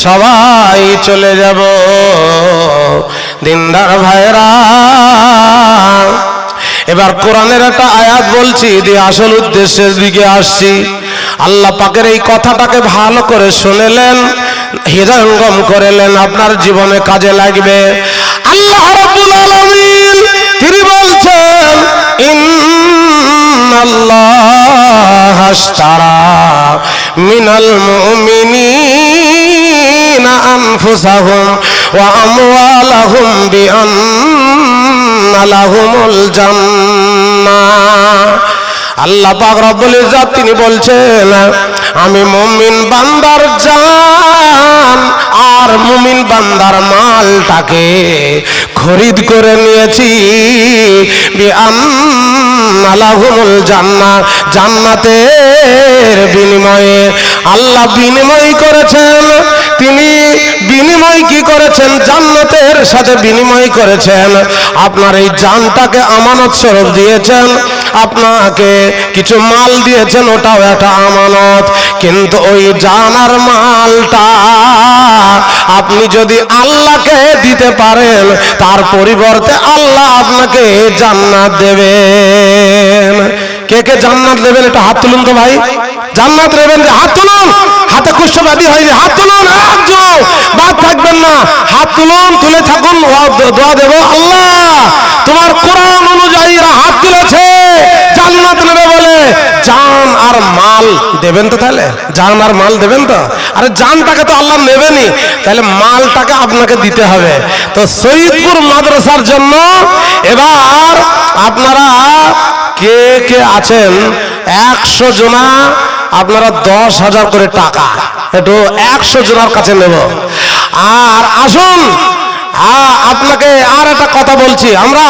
সবাই চলে যাব। দিনদার ভাইরা, এবার কোরআনের একটা আয়াত বলছি, দিয়ে আসল উদ্দেশ্যের দিকে আসছি। আল্লাহ পাকের এই কথাটাকে ভালো করে শুনেলেন, হৃদয়ঙ্গম করেলেন, আপনার জীবনে কাজে লাগবে। আল্লাহ রাব্বুল আলামিন তিনি বলছেন, ইন্নাল্লাহা আশতারা মিনাল মুমিনিনা আনফুসাহুম ওয়া আমওয়ালাহুম বিআন্না লাহুমুল জান্নাহ। আল্লাহ পাক রব্বুল ইজ্জত তিনি বলছেন, আমি মুমিন বান্দার জান আর মুমিন বান্দার মালটাকে খরিদ করে নিয়েছি, বিআন্না লাহুমুল জান্নাহ, জান্নাতের বিনিময়ে। আল্লাহ বিনিময় করেছেন, তিনি বিনিময় কি করেছেন? জান্নাতের সাথে বিনিময় করেছেন। আপনার এই জানটাকে আমানত স্বরূপ দিয়েছেন, আপনাকে কিছু মাল দিয়েছেন, ওটাও একটা আমানত। কিন্তু ওই জান আর মালটা আপনি যদি আল্লাহকে দিতে পারেন, তার পরিবর্তে আল্লাহ আপনাকে জান্নাত দেবেন। কে কে জান্নাত দেবেন এটা হাত তুলুন তো ভাই। জান্নাত দেবেন, হাত তুলুন। হাতে কুষ্ঠব্যাধি হয়নি, হাত তুলুন। একজন বাদ থাকবেন না, হাত তুলুন, তুলে থাকুন, দোয়া দেব। আল্লাহ তোমার কোরআন অনুযায়ী হাত তুলেছে, জান্নাত নেবে বলে। জান আর মাল দেবেন তো? তাহলে জান আর মাল দেবেন তো? আরে জানটাকে তো আল্লাহ নেবেনি, তাহলে মালটাকে আপনাকে দিতে হবে। তো শহীদপুর মাদ্রাসার জন্য এবার আপনারা কে কে আছেন? 100 জনা, আপনারা 10,000 করে টাকা একটু 100 জনের কাছে নেব। আর আসুন, আপনাকে আর একটা কথা বলছি, আমরা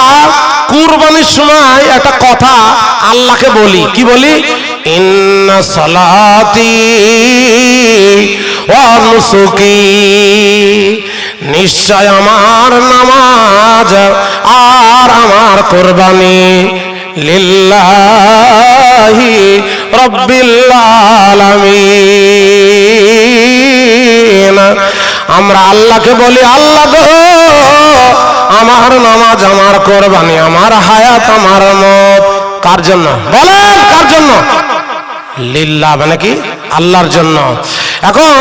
কুরবানির সময় একটা কথা আল্লাহকে বলি, কি বলি? ইন্না সালাতি ওয়া নুসুকি, নিশ্চয় আমার নামাজ আর আমার কুরবানি লিল্লাহি রাব্বিল আলামিন। আমরা আল্লাহকে বলি, আল্লাহ গো আমার নামাজ, আমার কোরবানি, আমার হায়াত, আমার মত কার জন্য? বলেন কার জন্য? লিল্লাহ, মানে কি? আল্লাহর জন্য। এখন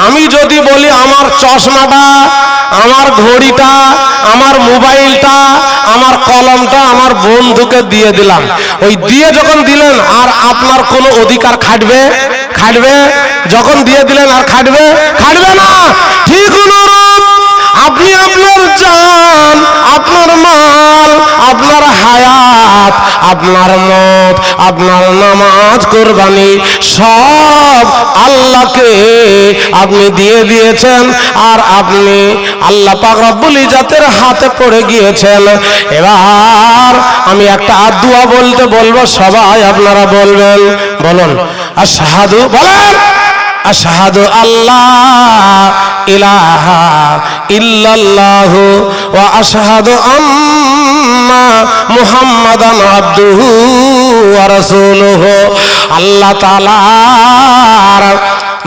আমি যদি বলি আমার চশমাটা, আমার ঘড়িটা, আমার মোবাইলটা, আমার কলমটা আমার বন্ধুকে দিয়ে দিলাম, ওই দিয়ে যখন দিলেন আর আপনার কোনো অধিকার খাটবে? খাটবে? যখন দিয়ে দিলেন আর খাটবে? খাটবে না। ঠিক অনুরূপ আপনি আপনার জান, আপনার মাল, আপনার হায়াত, আপনার মত, আপনার নামাজ, কোরবানি সব আল্লাহকে আপনি দিয়ে দিয়েছেন, আর আপনি আল্লাহ পাক রব্বুল ইজ্জতের হাতে পড়ে গিয়েছেন। এবার আমি একটা দোয়া বলতে বলবো, সবাই আপনারা বলবেন। বলুন আশহাদু, বলেন আশহাদু আল্লাহ ইলাহা ইল্লাল্লাহু ওয়া আশহাদু আন্না মুহাম্মাদান আবদুহু ওয়া রাসূলুহু। আল্লাহ তাআলার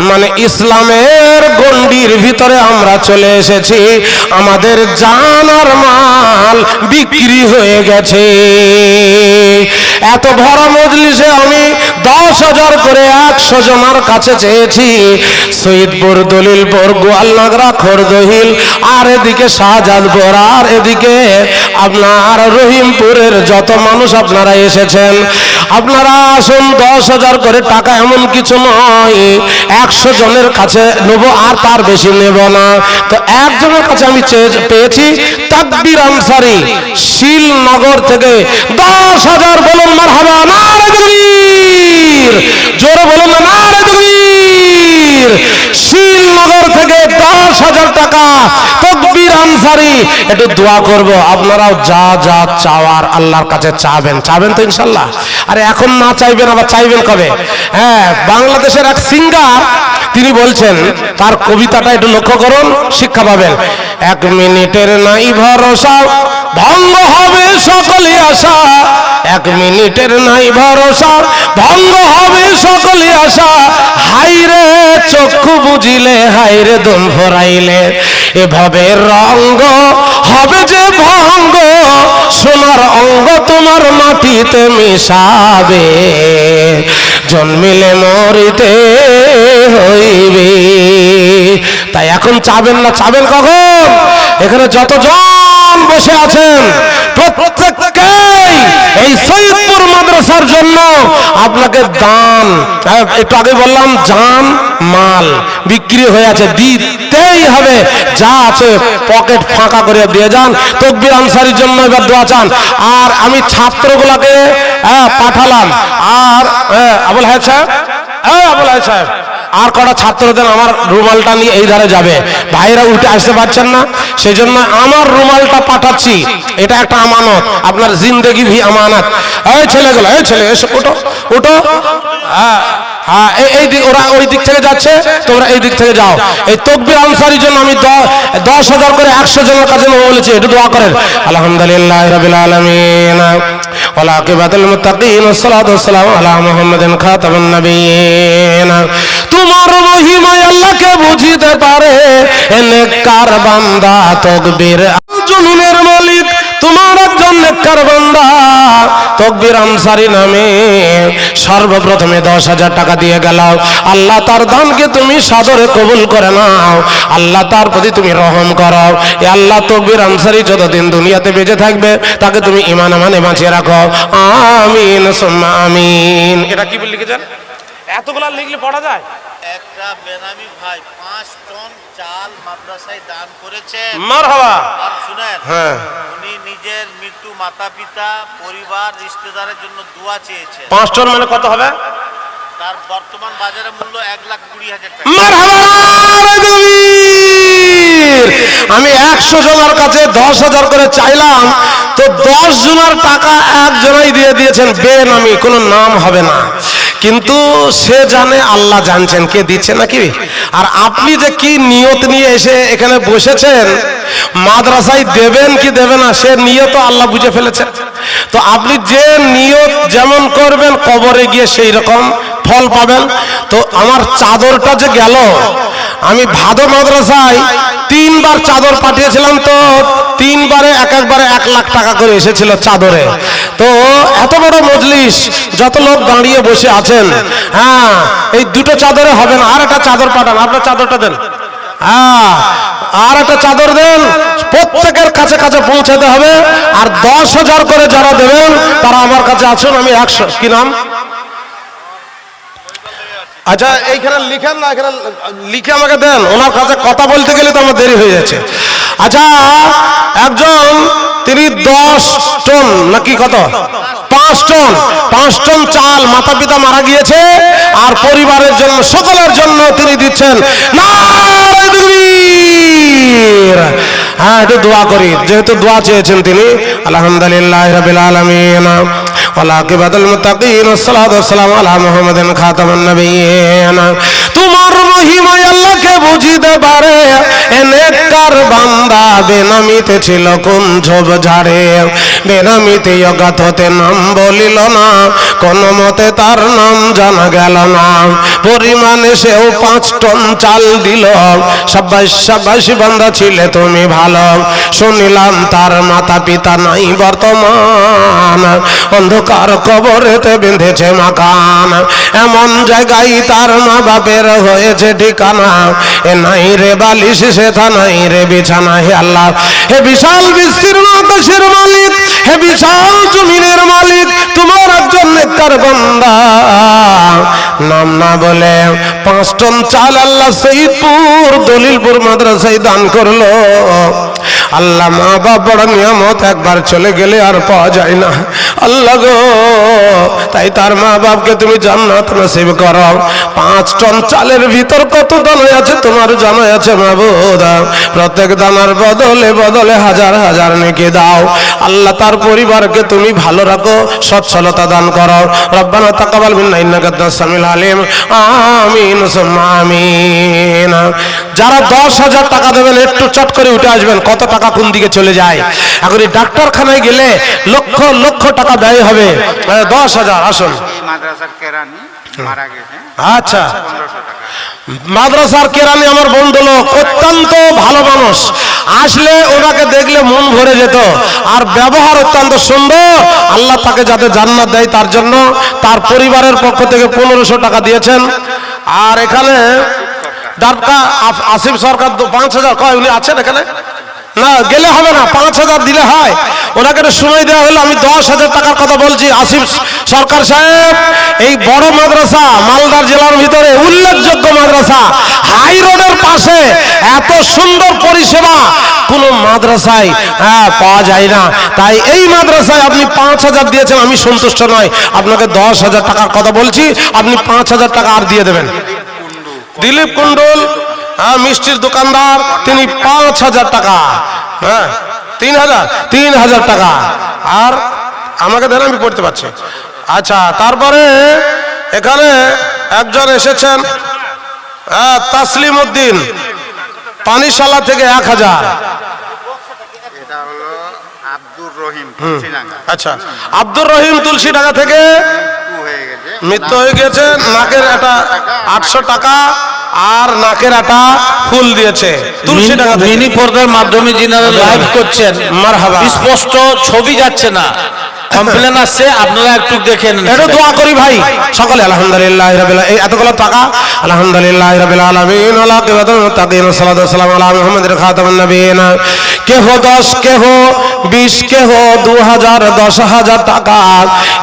মানে ইসলামের গণ্ডির ভিতরে আমরা চলে এসেছি, আমাদের জান আর মাল বিক্রি হয়ে গেছে। এত বড় মজলিসে আমি 10,000 করে 100 জনের কাছে চেয়েছি, সৈয়দপুর, দলিলপুর, গোয়ালনগরা, খোরদহিল, আর এদিকে শাহজাদপুর, আর এদিকে আপনার রহিমপুরের যত মানুষ আপনারা এসেছেন, আপনারা আসুন। 10,000 করে টাকা এমন কিছু নয়, 100 জনের কাছে নেব, আর তার বেশি নেব না। তো একজনের কাছে আমি পেয়েছি, তাকবীর আনসারী, শিলনগর থেকে 10,000। বলুন মারহাবা, নারে তাকবীর, জোরে বলুন না, নারে তাকবীর। শিলনগর থেকে 10,000 টাকা তাকবীর আনসারী। একটু দোয়া করব, আপনারাও যা যা চাওয়ার আল্লাহর কাছে চাবেন। চাবেন তো ইনশাল্লাহ? আরে এখন না চাইবেন আবার চাইবেন কবে? হ্যাঁ, বাংলাদেশের এক সিঙ্গার তিনি বলছেন, তার কবিতাটা একটু লক্ষ্য করুন, শিক্ষা পাবেন। 1 মিনিটের নাই ভরসা, ভঙ্গ হবে সকলে আশা। 1 মিনিটের নাই ভরসা, ভঙ্গ হবে সকলে আশা। হাইরে চক্ষু বুঝিলে, হাইরে দম ভরাইলে, এভাবে রঙ্গ হবে যে ভঙ্গ, সোনার অঙ্গ তোমার মাটিতে মিশাবে, জন্মিলে মরিতে হইবে। তাই এখন চাবেন না, চাবেন কখন? এখানে যতজন বসে আছেন প্রত্যেককেই এই সৈয়দপুর মাদ্রাসার জন্য আপনাকে দান, একটু আগে বললাম জান মাল বিক্রি হয়ে আছে, দিতেই হবে। যা আছে পকেট ফাঁকা করে দিয়ে যান। তাকবীর আনসারীর জন্য এবার দোয়া চান। আর আমি ছাত্রগুলোকে পাঠালাম, আর আবুল হায়াত সাহেব, আবুল হায়াত সাহেব, আর কটা ছাত্রদের আমার রুমালটা নিয়ে এই ধারে যাবে। ভাইরা উঠে আসতে পারছেন না, সেই জন্য আমার রুমালটা পাঠাচ্ছি। এটা একটা আমানত, আপনার জিন্দেগি ভি আমানত। এই ছেলেগুলো, এই ছেলে এসে উঠো, উঠো। হ্যাঁ, এই দিক, ওরা ওই দিক থেকে যাচ্ছে, তোমরা এই দিক থেকে যাও। এই তাকবীর আনসারীর জন্য আমি 10,000 করে 100 জনের কাছে বলেছি, একটু দোয়া করেন। আলহামদুলিল্লাহ রাব্বিল আলামিন, ওয়াল আকিবাতুল মুত্তাকিন, ওয়াসসালাতু ওয়াসসালামু আলা মুহাম্মাদিন খাতামুন নবিয়্যিন। তোমার মহিমা আল্লাহকে বুঝিতে পারে নেককার বান্দা। তাকবীর জুনুনের মালিক তোমার একজন নেককার বান্দা তাকবীর আনসারী নামে সর্বপ্রথমে 10,000 টাকা দিয়ে গেল। আল্লাহ তার দানকে তুমি সাদরে কবুল করে নাও, আল্লাহ তার প্রতি তুমি রহম করো। এ আল্লাহ তাকবীর আনসারী যতদিন দুনিয়াতে বেঁচে থাকবে তাকে তুমি ঈমান আমানে বাঁচিয়ে রাখো। আমিন সুম্মা আমিন। এটা কি বলে লিখেছেন? এতগুলা লিখলে পড়া যায়? একটা বেনামি ভাই 5 টন চাল মাদ্রাসায় দান করেছেন। মারহাবা। আর শুনেন, হ্যাঁ, উনি নিজের মৃত্যু, মাতা পিতা, পরিবার, রিশতেদারের জন্য দোয়া চেয়েছেন। 5 টন মানে কত হবে? তার বর্তমান বাজারে মূল্য 1,20,000 টাকা। মারহাবা। আমি 100 জনের কাছে 10,000 করে চাইলাম, তো 10 জনের টাকা একজনই দিয়ে দিয়েছেন, বেনামি, কোনো নাম হবে না। কিন্তু সে জানে, আল্লাহ জানছেন কে দিচ্ছে নাকি। আর আপনি যে কি নিয়ত নিয়ে এসে এখানে বসেছেন, মাদ্রাসায় দেবেন কি দেবে না সে নিয়ত আল্লাহ বুঝে ফেলেছেন। তো আপনি যে নিয়ত যেমন করবেন, কবরে গিয়ে সেই রকম ফল পাবেন। তো আমার চাদরটা যে গেল, আমি ভাদো মাদ্রাসায় 3 বার চাদর পাঠিয়েছিলাম, তো 3বারে একবারে 1 লাখ টাকা করে এসেছিল চাদরে। তো এত বড় মজলিস, যত লোক দাঁড়িয়ে বসে আছেন, হ্যাঁ এই দুটো চাদরে হবে না, আর একটা চাদর পাঠান, আপনার চাদরটা দেন, হ্যাঁ আর একটা চাদর দেন, প্রত্যেকের কাছে কাছে পৌঁছাতে হবে। আর 10,000 করে যারা দেবেন তারা আমার কাছে আসুন, আমি 100, কি নাম? আচ্ছা এইখানে লিখেন না, এখানে লিখে আমাকে দেন, ওনার কাছে কথা বলতে গেলে তো আমার দেরি হয়ে যাচ্ছে। আচ্ছা একজন, তিনি 10 টন নাকি কত, 5 টন চাল, মাতা পিতা মারা গিয়েছে আর পরিবারের জন্য, সকলের জন্য তিনি দিচ্ছেন। নারায়ে তাকবীর। হ্যাঁ একটু দোয়া করি, যেহেতু দোয়া চেয়েছেন তিনি। আলহামদুলিল্লাহ রাব্বিল আলামিন ওয়াল আকিবাতুল মুত্তাকিন ওয়াসসালাতু ওয়াসসালামু আলা মুহাম্মাদিন খাতামুন নাবিয়্যিন। তোমার মহিমা আল্লাহকে বুঝিতে পারে, এনেকার বান্দা বেনামিতে ছিল কোন ঝোপঝাড়ে, বেনামিতে অগাধ হতে নাম বলিল না, কোন মতে তার নাম জানা গেল না। পরিমাণে সেও 5 টন চাল দিল, সাব্বাস সাব্বাস বান্দা ছিলে তুমি ভালো। শুনিলাম তার মাতা পিতা নাই বর্তমান, অন্ধকার কবরেতে বেঁধেছে মাকান। এমন জায়গায় তার মা বাপের হয়েছে ঠিকানা, এ নাই রে বালিশ সেথা নাই রে বিছানা। হে আল্লাহ, হে বিশাল বিস্তীর্ণ আকাশের মালিক, হে বিশাল জমিনের মালিক, তোমার একজন নেককার বান্দা নাম না বলে 5 টন চাল আল্লাহ সৈয়দপুর দলিলপুর মাদ্রাসায় দান করলো। আল্লাহ মা বাপ বড় নিয়ামত, একবার চলে গেলে আর পাওয়া যায় না আল্লাহ গো। তাই তার মা বাপকে তুমি জান্নাত নসিব করো। 5 টন চালের ভিতর কত দানা আছে তোমার জানা আছে মাবুদ। প্রত্যেক দানার বদলে বদলে হাজার হাজার নেকি দাও আল্লাহ। তার পরিবারকে তুমি ভালো রাখো, সচ্ছলতা দান করো। রব্বানা তাকাব্বাল মিন্না ইন্নাকা আনতাস সামিউল আলিম। আমিন সুম্মা আমিন। যারা 10,000 টাকা দেবেন একটু চট করে উঠে আসবেন, কত টাকা কোন দিকে চলে যায়। এখন ডাক্তারখানায় গেলে লক্ষ লক্ষ টাকা ব্যয় হবে। 10,000 আসুন। আচ্ছা মাদ্রাসার কেরানি আমার বন্ধু লোক, অত্যন্ত ভালো মানুষ, আসলে ওনাকে দেখলে মন ভরে যেত, আর ব্যবহার অত্যন্ত সুন্দর। আল্লাহ তাকে যাতে জান্নাত দেয় তার জন্য তার পরিবারের পক্ষ থেকে 1500 টাকা দিয়েছেন। আর এখানে আসিফ সরকার 5,000 কয়, উনি আছেন এখানে? না গেলে হবে না, 5,000 দিলে হয়। ওনাকে সময় দেওয়া হলো, আমি 10,000 টাকার কথা বলছি। আসিফ সরকার সাহেব, এই বড় মাদ্রাসা মালদার জেলার ভিতরে উল্লেখযোগ্য মাদ্রাসা, হাই রোডের পাশে, এত সুন্দর পরিষেবা কোন মাদ্রাসায় পাওয়া যায় না। তাই এই মাদ্রাসায় আপনি 5,000 দিয়েছেন, আমি সন্তুষ্ট নয়। আপনাকে 10,000 টাকার কথা বলছি, আপনি 5,000 টাকা আর দিয়ে দেবেন। দিলীপ কুণ্ডল, মিষ্টির দোকানদার, তিনি 5,000 টাকা, হ্যাঁ 3,000 টাকা। আর আমাকে দেন, আমি পড়তে পারছি। আচ্ছা তারপরে এখানে একজন এসেছেন, তাসলিম উদ্দিন, পানিশালা থেকে 1,000। আচ্ছা আব্দুর রহিম তুলসীডাঙ্গা থেকে মৃত্যু হয়ে গেছে। নাকের একটা 800 টাকা আর নাকের একটা ফুল দিয়েছে তুলসীডাঙ্গা থেকে। মিনি পর্দার মাধ্যমে যিনারা লাইভ করছেন, মারহাবা, স্পষ্ট ছবি যাচ্ছে না, কমপ্লেন আসছে, আপনারা একটু দেখেন। একটু দোয়া করি ভাই সকলে। আলহামদুলিল্লাহ রাব্বিল আলামিন। এই এতগুলো টাকা, আলহামদুলিল্লাহ রাব্বিল আলামিন ওয়া আকিবাতুল মুত্তাকিন সাল্লাল্লাহু আলাইহি ওয়া সাল্লাম আলা মুহাম্মাদিন খাতামুন নাবিয়িন। কেহ 10, কেহ 20, কেহ 2,000, 10,000 টাকা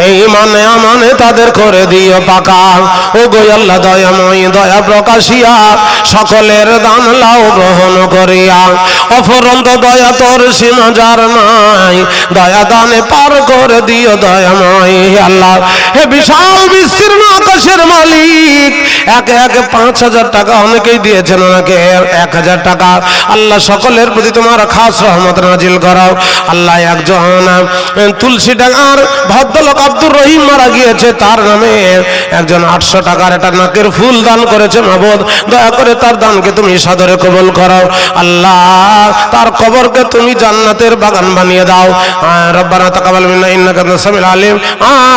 এই মানে আমানে তাদের করে দিও পাকা। ও গো আল্লাহ দয়াময়, দয়া প্রকাশিয়া সকলের দান লাও গ্রহণ করিয়া। অফরন্ত দয়া তোর সীমা যার নাই, দয়া দানে পার করে দিও দয়াময় আল্লাহ। হে বিশাল বিস্তীর্ণ আকাশের মালিক, একে 5,000 টাকা অনেকেই দিয়েছেন, ওনাকে 1,000 টাকা। আল্লাহ সকলের প্রতি তোমার খাস রহমত নাজিল করাও আল্লাহ। একজন তুলসীডাঙ্গার ভদ্রলোক আব্দুর রহিম মারা গিয়েছে, তার নামে একজন 800 টাকার একটা নাকের ফুল দান করেছে। মাবুদ দয়া করে তার দানকে তুমি সাদরে কবুল করো আল্লাহ। তার কবরকে তুমি জান্নাতের বাগান বানিয়ে দাও। রব্বানা তাকাব্বাল মিন্না ইন্নাকা আনতাস সামিউল আলিম।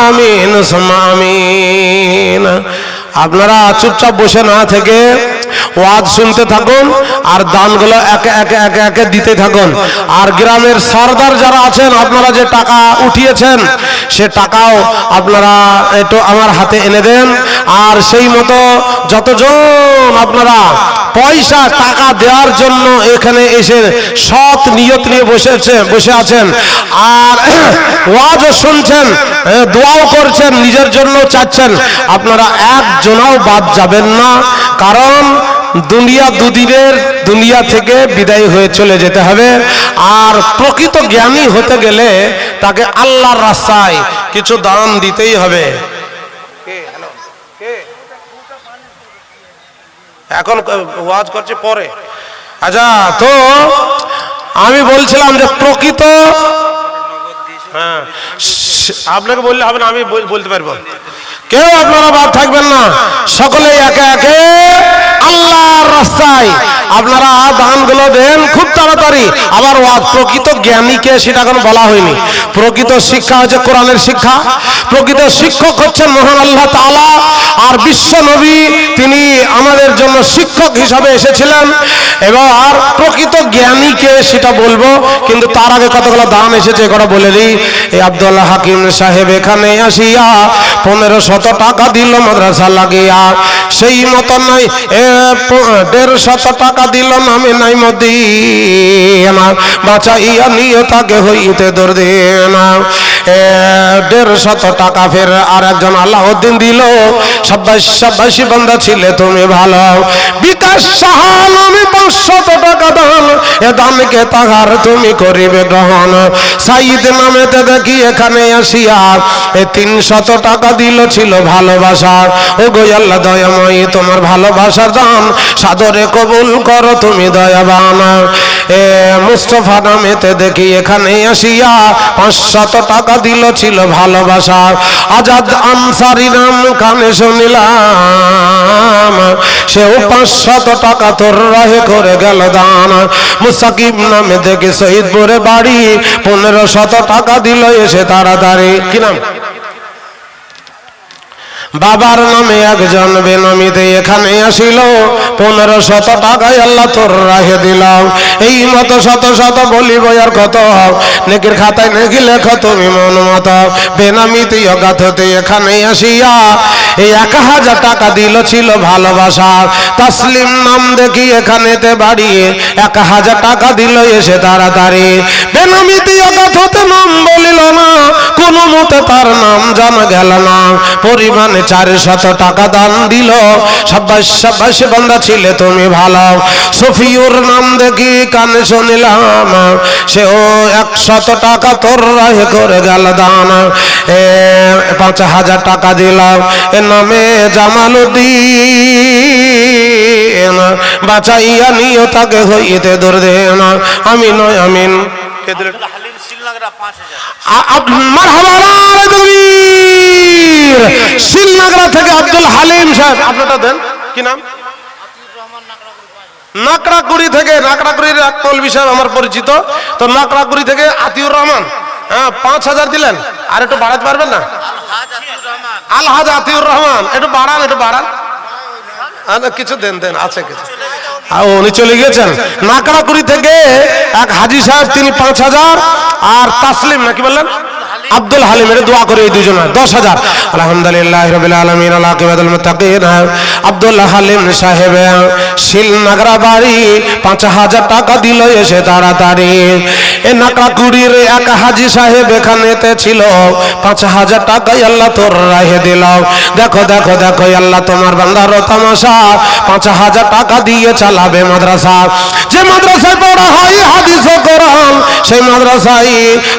আমিন সুম্মা আমিন। আপনারা চুপচাপ বসে না থেকে ওয়াজ শুনতে থাকুন আর দানগুলো একে একে একে একে দিতে থাকুন। আর গ্রামের সরদার যারা আছেন, আপনারা যে টাকা উঠিয়েছেন সে টাকাও আপনারা একটু আমার হাতে এনে দেন। আর সেই মতো যতজন আপনারা পয়সা টাকা দেওয়ার জন্য এখানে এসে সৎ নিয়ত নিয়ে বসে আছেন আর ওয়াজও শুনছেন, দোয়াও করছেন, নিজের জন্য চাচ্ছেন, আপনারা একজনাও বাদ যাবেন না। কারণ দুনিয়া দুদিনের, দুনিয়া থেকে বিদায় হয়ে চলে যেতে হবে। আর প্রকৃত জ্ঞানী হতে গেলে তাকে আল্লাহর রাস্তায় কিছু দান দিতেই হবে। এখন ওয়াজ করছে পরে। আচ্ছা, তো আমি বলছিলাম যে প্রকৃত, হ্যাঁ আপনাকে বললে হবে না, আমি বলতে পারবো। কেউ আপনারা বাদ থাকবেন না, সকলে একে একে আল্লাহর রাস্তায় আপনারা দানগুলো দেন খুব তাড়াতাড়ি। আবার ওয়াজ প্রকৃত জ্ঞানীকে সেটা এখন বলা হয়নি। প্রকৃত শিক্ষা হচ্ছে কোরআনের শিক্ষা, প্রকৃত শিক্ষক হচ্ছেন মহান আল্লাহ তাআলা। আর বিশ্ব নবী তিনি আমাদের জন্য শিক্ষক হিসাবে এসেছিলেন। এবার প্রকৃত জ্ঞানীকে সেটা বলবো, কিন্তু তার আগে কতগুলো দান এসেছে কথা বলে দিই। এই আব্দুল্লাহ হাকিম সাহেব এখানে আসিয়া 1500 টাকা দিল মাদ্রাসা লাগিয়া, সেই মতো নাই 150 টাকা দিল নামে নাই মদিনা, বাঁচাইয়া নিয়ে তাকে হইতে দরদিনা। 150 টাকা ফের আর একজন আলাউদ্দিন দিল, সাব্বাসী বান্দা ছিলে তুমি ভালো। বিকাশ সাহা নামে 500 টাকা দান, এ দানকে তাহার তুমি করিবে গ্রহণ। সাইদ নামেতে দেখি এখানে আসিয়া 300 টাকা দিল, ছিল ভালোবাসা। ও গো আল্লাহ দয়াময়ী, তোমার ভালোবাসার দান সাদরে কবুল করো তুমি দয়াবান। মুস্তফা নামেতে দেখি এখানে আসিয়া 500 টাকা দিল, ছিল ভালোবাসা। আজাদ আনসারি নাম কানে শুনিলাম, সেও 500 টাকা তোর রাহে করে গেল দান। মুসাকিব নামে দেখি শহীদপুরে বাড়ি, 1500 টাকা দিল এসে তাড়াতাড়ি। কি নাম? বাবার নামে একজন বেনামিতে এখানে আসিল, 1500 টাকায় আল্লাহ তোর রাহে দিলাম। এই মতো শত শত বলিব আর কত, নেকির খাতায় নেকি লেখো তুমি মন মতো। বেনামিতে অগাথতে এখানে আসিয়া এই 1000 টাকা দিল, ছিল ভালোবাসা। তাসলিম নাম দেখি এখানেতে বাড়িয়ে 1000 টাকা দিল এসে তাড়াতাড়ি। বেনামিতে অগাথতে নাম বলিল না, কোন মতে তার নাম জানা গেল না। পরিমাণে 400 টাকা দান দিল, সাব্বাসী বান্দা ছিলে তুমি ভালো। সফিউর নাম দেখি কানে শুনিলাম, সেও 100 টাকা তোর রাহে করে গেল দান। 5000 টাকা দিলাম, এর নামে জামালউদ্দিন, বাঁচাইয়া নিয়ে তাকে হইতে দরদিন। আমিন আমিন। শিলনাগরা থেকে আব্দুল হালিম সাহেব, আপনারটা দেন। কি নাম? নাকড়াকুড়ি থেকে, নাকড়াকুড়ির এক মৌলভী সাহেব আমার পরিচিত, তো নাকড়াকুড়ি থেকে আতিউর রহমান, হ্যাঁ 5000 দিলেন। আর একটু বাড়াতে পারবেন না? আলহাজ আতিউর রহমান, একটু বাড়ান, একটু বাড়ান। কিছু দেন, দেন আছে কিছু। উনি চলে গিয়েছেন। নাকড়াকুড়ি থেকে এক হাজি সাহেব, তিনি 5000। আর তাসলিম নাকি বললেন? আব্দুল হালিম, এর দোয়া করে এই দুজন 10000। আলহামদুলিল্লাহ রাব্বিল আলামিন, আকিবাতুল মুত্তাকিন। আব্দুল হালিম সাহেব শিলনাগরা বাড়ি, 5000 টাকা দিল এসে তাড়াতাড়ি। এ নাকড়াকুড়ির এক হাজি সাহেব এখানেতে ছিল, 5000 টাকাই আল্লাহ তোর রাহে দিল। দেখো দেখো দেখো আল্লাহ তোমার বান্দার তামাশা, 5000 টাকা দিয়ে চালাবে মাদ্রাসা। যে মাদ্রাসায় পড়া হয় হাদিস ও কোরআন, সেই মাদ্রাসায়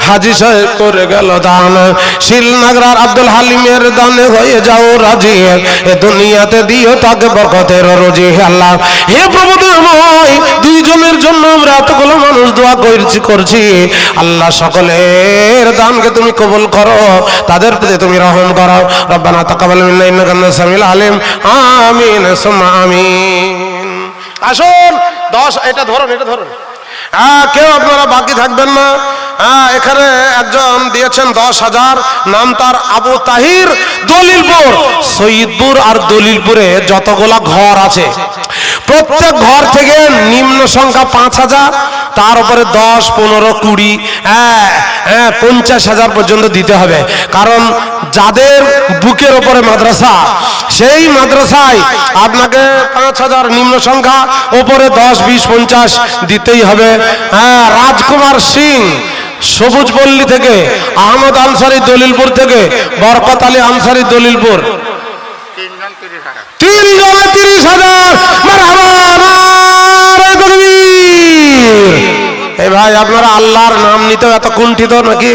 হাজি সাহেব করে গেল দান। শিলনাগরার আব্দুল হালিমের দানে হয়ে যাও রাজি, এ দুনিয়াতে দিও তাকে বরকতের রুজি। আল্লাহ হে প্রভু দয়াময়, দুইজনের জন্য আমরা এতগুলো মানুষ দোয়া করছি। আল্লাহ সকলের দানকে তুমি কবুল করো, তাদের প্রতি তুমি রহম করো। রব্বানা তাকাব্বাল মিন্না ইন্নাকা আনতাস সামিউল আলিম। আমিন সুম্মা আমিন। আসুন 10, এটা ধরুন, এটা ধরুন। কেউ আপনারা বাকি থাকবেন না। এখানে একজন দিয়েছেন 10000, নাম তার আবু তাহির, দলিলপুর। সৈয়দপুর আর দলিলপুরে যতগুলা ঘর আছে প্রত্যেক ঘর থেকে নিম্ন সংখ্যা 5,000, তার উপরে 10, 15, 20, 50,000 পর্যন্ত দিতে হবে। কারণ যাদের বুকের ওপরে মাদ্রাসা, সেই মাদ্রাসায় আপনাকে 5,000 নিম্ন সংখ্যা, ওপরে 10, 20, 50 দিতেই হবে। রাজকুমার সিং সবুজপল্লী থেকে, আহমদ আনসারি দলিলপুর থেকে, বরকত আলী আনসারি দলিলপুর, 3 জনে 30,000। এই ভাই আপনারা আল্লাহর নাম নিতেও এত কুণ্ঠিত নাকি?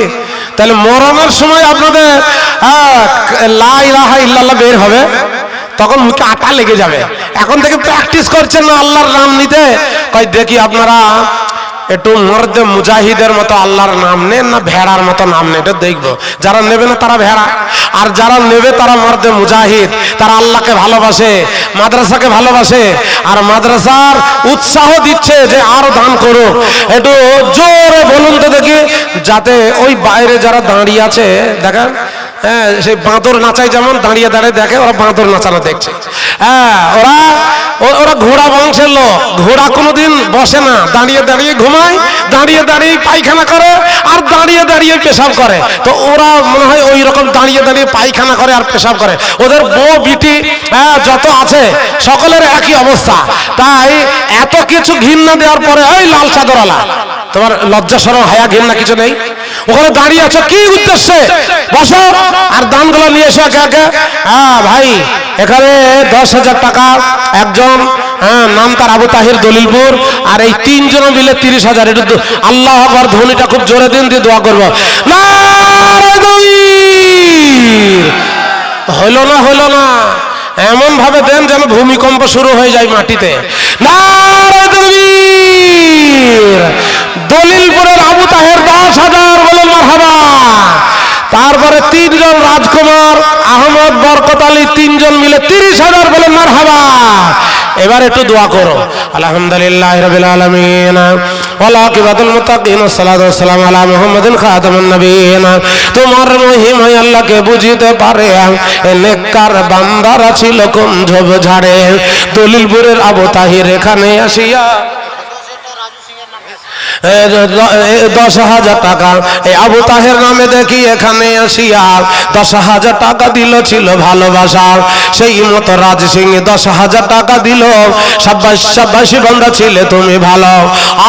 তাহলে মরণের সময় আপনাদের লা ইলাহা ইল্লাল্লাহ বের হবে, তখন মুখে আটা লেগে যাবে। এখন থেকে প্র্যাকটিস করছেন না আল্লাহর নাম নিতে। কই দেখি আপনারা একটু মর্দে মুজাহিদের মতো আল্লাহর নাম নেন না ভেড়ার মতো নাম নেন, এটা দেখবো। যারা নেবে না তারা ভেড়া, আর যারা নেবে তারা মর্দে মুজাহিদ। তারা আল্লাহকে ভালোবাসে, মাদ্রাসাকে ভালোবাসে, আর মাদ্রাসার উৎসাহ দিচ্ছে যে আরো দান করো। একটু জোরে বলুন তো দেখি, যাতে ওই বাইরে যারা দাঁড়িয়ে আছে দেখেন, সেই বাঁদর নাচাই যেমন দাঁড়িয়ে দাঁড়িয়ে দেখে, ওরা বাঁদর নাচানো দেখছে। ওরা ঘোড়া বংশের লোক, ঘোড়া কোনোদিন বসে না, দাঁড়িয়ে দাঁড়িয়ে ঘুমায়, দাঁড়িয়ে দাঁড়িয়ে পায়খানা করে, আর দাঁড়িয়ে দাঁড়িয়ে পেশাব করে। তো ওরা মনে হয় ওই রকম দাঁড়িয়ে দাঁড়িয়ে পায়খানা করে আর পেশাব করে। ওদের বউ বিটি যত আছে সকলের একই অবস্থা। তাই এত কিছু ঘৃণা দেওয়ার পরে, ওই লাল চাদরওয়ালা, তোমার লজ্জা শরম হায়া ঘৃণা কিছু নেই? ওখানে দাঁড়িয়ে আছো কি উদ্দেশ্যে? বসো আর দানগুলো নিয়ে এসো একে একে। ভাই এখানে 10,000 টাকা একজন, নাম তার আবু তাহির দলিলপুর, আর এই 3 জন মিলে 30,000। একটু আল্লাহ আকবার ধ্বনিটা খুব জোরে দিন, দিয়ে দোয়া করবো। হইল না, হইল না, এমন ভাবে দেন যেন ভূমিকম্প শুরু হয়ে যায় মাটিতে। দলিলপুরের আবু তাহের 10,000 বলেন মারহাবা। তারপরে 3 জন রাজকুমার, আহমদ, বরকত আলী, 3 জন মিলে 30,000 বলেন মারহাবা। এবার একটু দোয়া করো। আলহামদুলিল্লাহ রাব্বিল আলামিন ওয়াল আকিবাতুল মুত্তাকিন ওয়াসসালাতু ওয়াসসালামু আলা মুহাম্মাদিন খাতামুন নবিয়্যিন। তোমার মহিমা আল্লাহকে বুঝিতে পারে, এ নেককার বান্দারা ছিল কোন ঝোপঝাড়ে। দলিলপুরের আবু তাহির এখানে আসিয়া 10,000 টাকা এই আবু তাহের নামে দেখি এখানে আসিয়া 10,000 টাকা দিল, ছিল ভালোবাসা। সেই মতো রাজ সিং 10,000 টাকা দিল। সাব্বাস সাব্বাসী বান্দা ছিলে তুমি ভালো।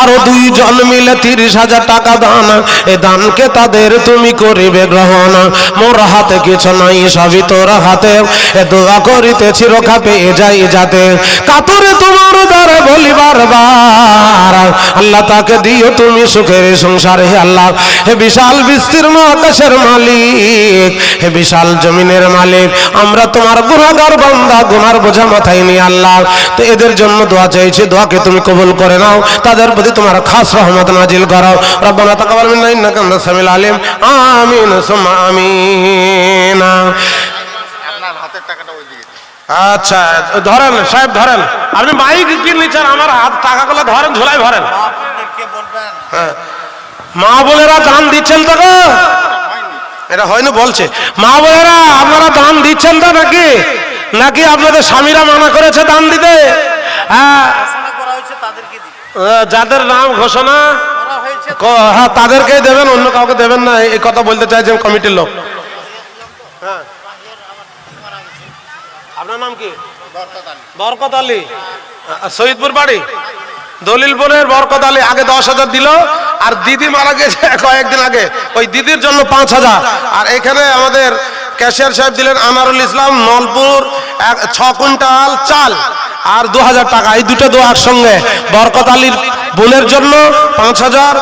আরো 2 জন মিলে 30,000 টাকা দান, এ দানকে তাদের তুমি করিবে গ্রহণ। মোর হাতে কিছু নাই, সবই তোর হাতে, এ দোয়া করিতেছি রক্ষা পেয়ে যাই যাতে। কাতরে তোমার দ্বারে বলি বারবার, আল্লাহ তাকে দিও তুমি সুখের সংসার। হে আল্লাহ, হে বিশাল বিস্তীর্ণ আকাশের মালিক, হে বিশাল জমিনের মালিক, আমরা তোমার গুনাহগার বান্দা, গুনার বোঝা মাথায় নিয়ে আল্লাহ তো এদের জন্য দোয়া চাইছি, দোয়াকে তুমি কবুল করে নাও। তাদের প্রতি তোমার খাস রহমত নাজিল করো। রব্বানা তাকাব্বাল মিন্না ইন্নাকা আনতাস সামিউল আলিম। আমিন সুম্মা আমিন। আচ্ছা ধরেন সাহেব, ধরেন আপনি মাইক কি নিচ্ছেন, আমার হাত টাকাগুলো ধরেন, ঝোলাই ভরেন। মা বোনেরা দান দিচ্ছেন তো? এটা হয়নি বলছে। মা বোনেরা আপনারা দান দিচ্ছেন তো নাকি? নাকি আপনাদের স্বামীরা মানা করেছে দান দিতে? যাদের নাম ঘোষণা, হ্যাঁ তাদেরকে দেবেন, অন্য কাউকে দেবেন না, এই কথা বলতে চাইছেন কমিটির লোক। হ্যাঁ আপনার নাম কি? বরকত আলী, শহীদপুর বাড়ি, দলিলপুরের বরকত আলী। আগে 10,000 দিল, আর দিদি মারা গেছে কয়েকদিন আগে, ওই দিদির জন্য 5,000। আর এখানে আমাদের ক্যাশিয়ার সাহেব দিলেন আনারুল ইসলাম, নলপুর 6 কুইন্টাল চাল আর 2,000 টাকা। এই দুটো দোয়া একসঙ্গে। বরকত আলীর বোনের জন্য 5,000,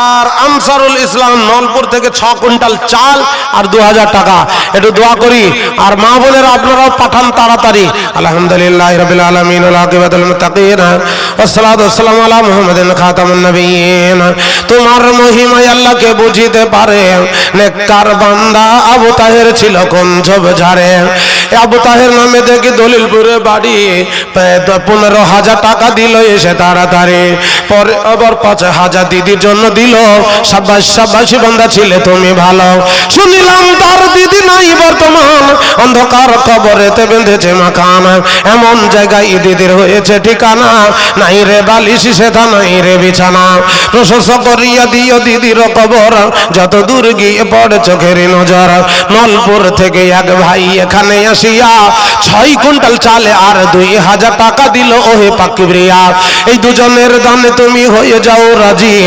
আর আনসারুল ইসলাম নলপুর থেকে 6 কুইন্টাল চাল আর 2,000 টাকা। একটু দোয়া করি। আর মা বোনেরা আপনারাও পাঠান তাড়াতাড়ি। আলহামদুলিল্লাহ রাব্বিল আলামিন ওয়াল আকিবাতুল মুত্তাকিন ওয়াসসালাতু ওয়াসসালামু আলা মুহাম্মাদিন খাতামুন নবিয়্যিন। তোমার মহিমা আল্লাহকে বুঝিতে পারে, নেককার বান্দা আবু তাহের ছিল কোন ঝোপঝাড়ে। আবু তাহের নামে দেখি দলিলপুরে বাড়ি 15,000 টাকা দিল এসে তাড়াতাড়ি, পরে আবার 5,000 দিদির জন্য দিল। সাব্বাস সাব্বাসি বান্দা ছিলে তুমি ভালো। শুনিলাম তার দিদি নাই বর্তমান, অন্ধকার কবরেতে বেঁধেছে মাখান। এমন জায়গায় দিদির হয়েছে ঠিকানা, নাই রে বালিশ সেথা নাই রে বিছানা। প্রশংসা করিয়া দিও দিদির কবর, যত দূর গিয়ে পড়ে চোখের নজর। নলপুর থেকে এক ভাই এখানে আসিয়া 6 কুইন্টাল চালে আর 2,000 টাকা দিল ওহে পাকিবরিয়া। এই দুজনের দানে তুমি হয়ে যাও রাজি,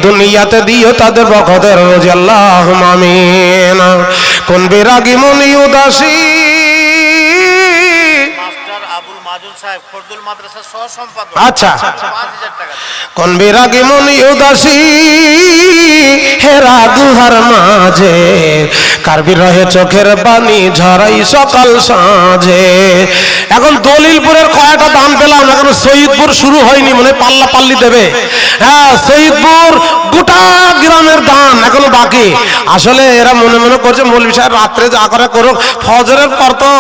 দুনিয়াতে দিও তাদের বখতের রোজি। আল্লাহুম্মা আমিন। কোন বিরাগী মনি উদাসী মাস্টার আবুল মাজুল সাহেব খর্দুল মাদ্রাসার সহ সম্পাদক। আচ্ছা, 5,000 টাকা। কোন বিরাগী মনি উদাসী হেরা গুহার মাঝে, কার বিরহে চোখের পানি ঝরাই সকাল সাঁঝে। এখন দলিলপুরের কয়টা দান পেলাম, এখন শহীদপুর শুরু হয়নি, মানে পাল্লা পাল্লি দেবে। হ্যাঁ, শহীদপুর গোটা গ্রামের দান এখনো বাকি। আসলে এরা মনে মনে করছে মৌলভী সাহেব রাত্রে যা করে করুক, ফজরের পর তো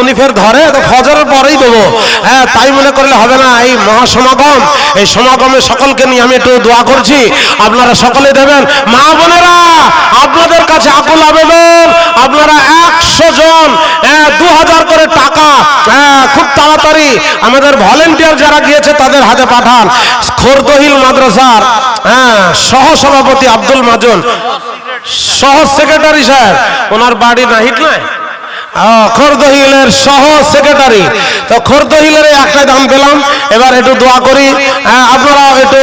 উনি ফের ধরে, তো ফজরের পরেই দেবো। হ্যাঁ, তাই মনে করলে হবে না। এই মহাসমাগম, এই সমাগমে সকলকে নিয়ে আমি একটু দোয়া করছি, আপনারা সকলে দেবেন। মা বোনেরা, আপনাদের কাছে আকুল আবেদন, আপনারা 100 জন 2,000 করে টাকা খুব তাড়াতাড়ি আমাদের ভলেন্টিয়ার যারা গিয়েছে তাদের হাতে পাঠান। খোরদহিল মাদ্রাসার সহ সভাপতি আব্দুল মাজুন, সহ সেক্রেটারি সাহেব, ওনার বাড়ি নাহিট নয়, খোরদহিলের সহ সেক্রেটারি। তো খোরদহিলের একটা দাম পেলাম। এবার একটু দোয়া করি, আপনারা একটু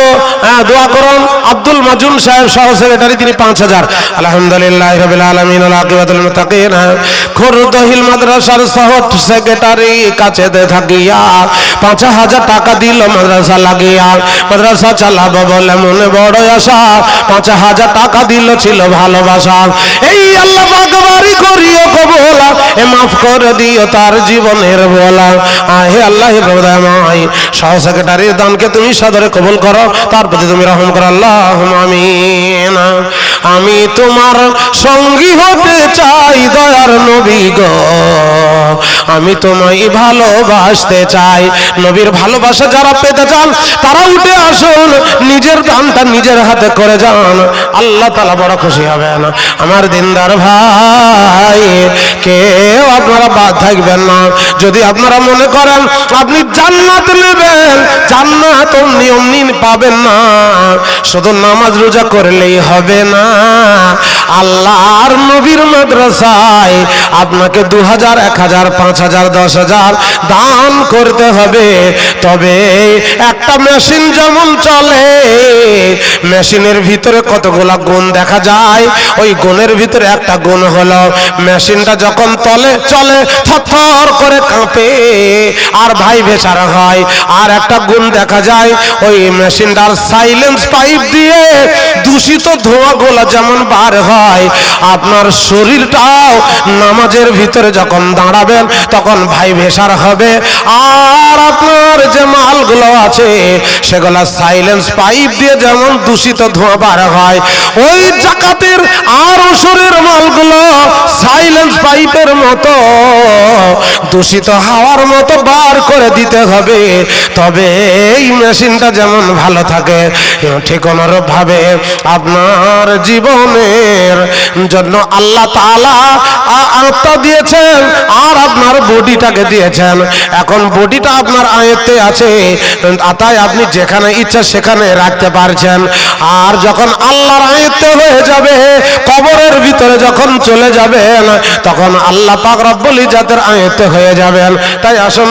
দোয়া করুন। আব্দুল মাজুন সাহেব সহ সেক্রেটারি, তিনি 5,000। আলহামদুলিল্লাহ রাব্বিল আলামিন ওয়াল আকিবাতুল মুত্তাকিন। খোরদহিল মাদ্রাসার সহ সেক্রেটারি কাছে থাকিয়া 5,000 টাকা দিল মাদ্রাসা লাগিয়া। মাদ্রাসা চালাবো বলে মনে বড় আশা, 5,000 টাকা দিল ছিল ভালোবাসা। এই আল্লাহ পাক বাড়ি করিও কবুল, এ মাফ করে দিও তার জীবনের বলা। হে আল্লাহ হৃদয়ময়, সহ সেক্রেটারির দানকে তুমি সাদরে কবুল করো, তার প্রতি তুমি রহম করো। আল্লাহুম্মা আমিন। আমি তোমার সঙ্গী হতে চাই দয়ার নবী গো, আমি তোমায় ভালোবাসতে চাই। নবীর ভালোবাসা যারা পেতে চান তারা উঠে আসুন, নিজের দানটা নিজের হাতে করে যান, আল্লাহ তাআলা বড় খুশি হবেন। আমার দিনদার ভাই, কেউ আপনারা বাদ থাকবেন না। যদি আপনারা মনে করেন আপনি জান্নাত নেবেন, জান্নাত অমনি পাবেন না। শুধু নামাজ রোজা করলেই হবে না, আল্লাহর নবীর মাদ্রাসায় আপনাকে 2,000, 1,000, 5,000, 10,000 দান করতে হবে। তবে একটা মেশিন যেমন চলে, মেশিনের ভিতরে কতগুলা গুণ দেখা যায়, ওই গুণের ভিতরে একটা গুণ হলো মেশিনটা যখন চলে থরথর করে কাঁপে আর ভাইব্রেশন হয়। আর একটা গুণ দেখা যায়, ওই মেশিনটার সাইলেন্স পাইপ দিয়ে দূষিত ধোঁয়াগুলো যেমন বার হয়, আপনার শরীরটাও নামাজের ভিতরে যখন দাঁড়াবেন তখন ভাইব্রেশন হবে। আর আপনার যে মালগুলো আছে সেগুলো সাইলেন্স পাইপ দিয়ে যেমন দূষিত ধোঁয়া বার হয়, ওই জাকাতের আর ওসরের মালগুলো সাইলেন্স পাইপের মতো দূষিত হাওয়ার মতো বার করে দিতে হবে। তবে এই মেশিনটা যেমন ভালো থাকে, ঠিক অনুরূপ ভাবে আপনার জীবনের জন্য আল্লাহ তাআলা আত্মা দিয়েছেন আর আপনার বডিটাকে দিয়েছেন। এখন বডিটা আপনার আয়ত্তে আছে, তাই আপনি যেখানে ইচ্ছা সেখানে রাখতে পারছেন। আর যখন আল্লাহর আয়ত্তে হয়ে যাবে, কবরের ভিতরে যখন চলে যাবেন, তখন আল্লাহ পাক রব্বুল ইজ্জাতের আয়ত্তে হয়ে যাবেন। তাই আসুন,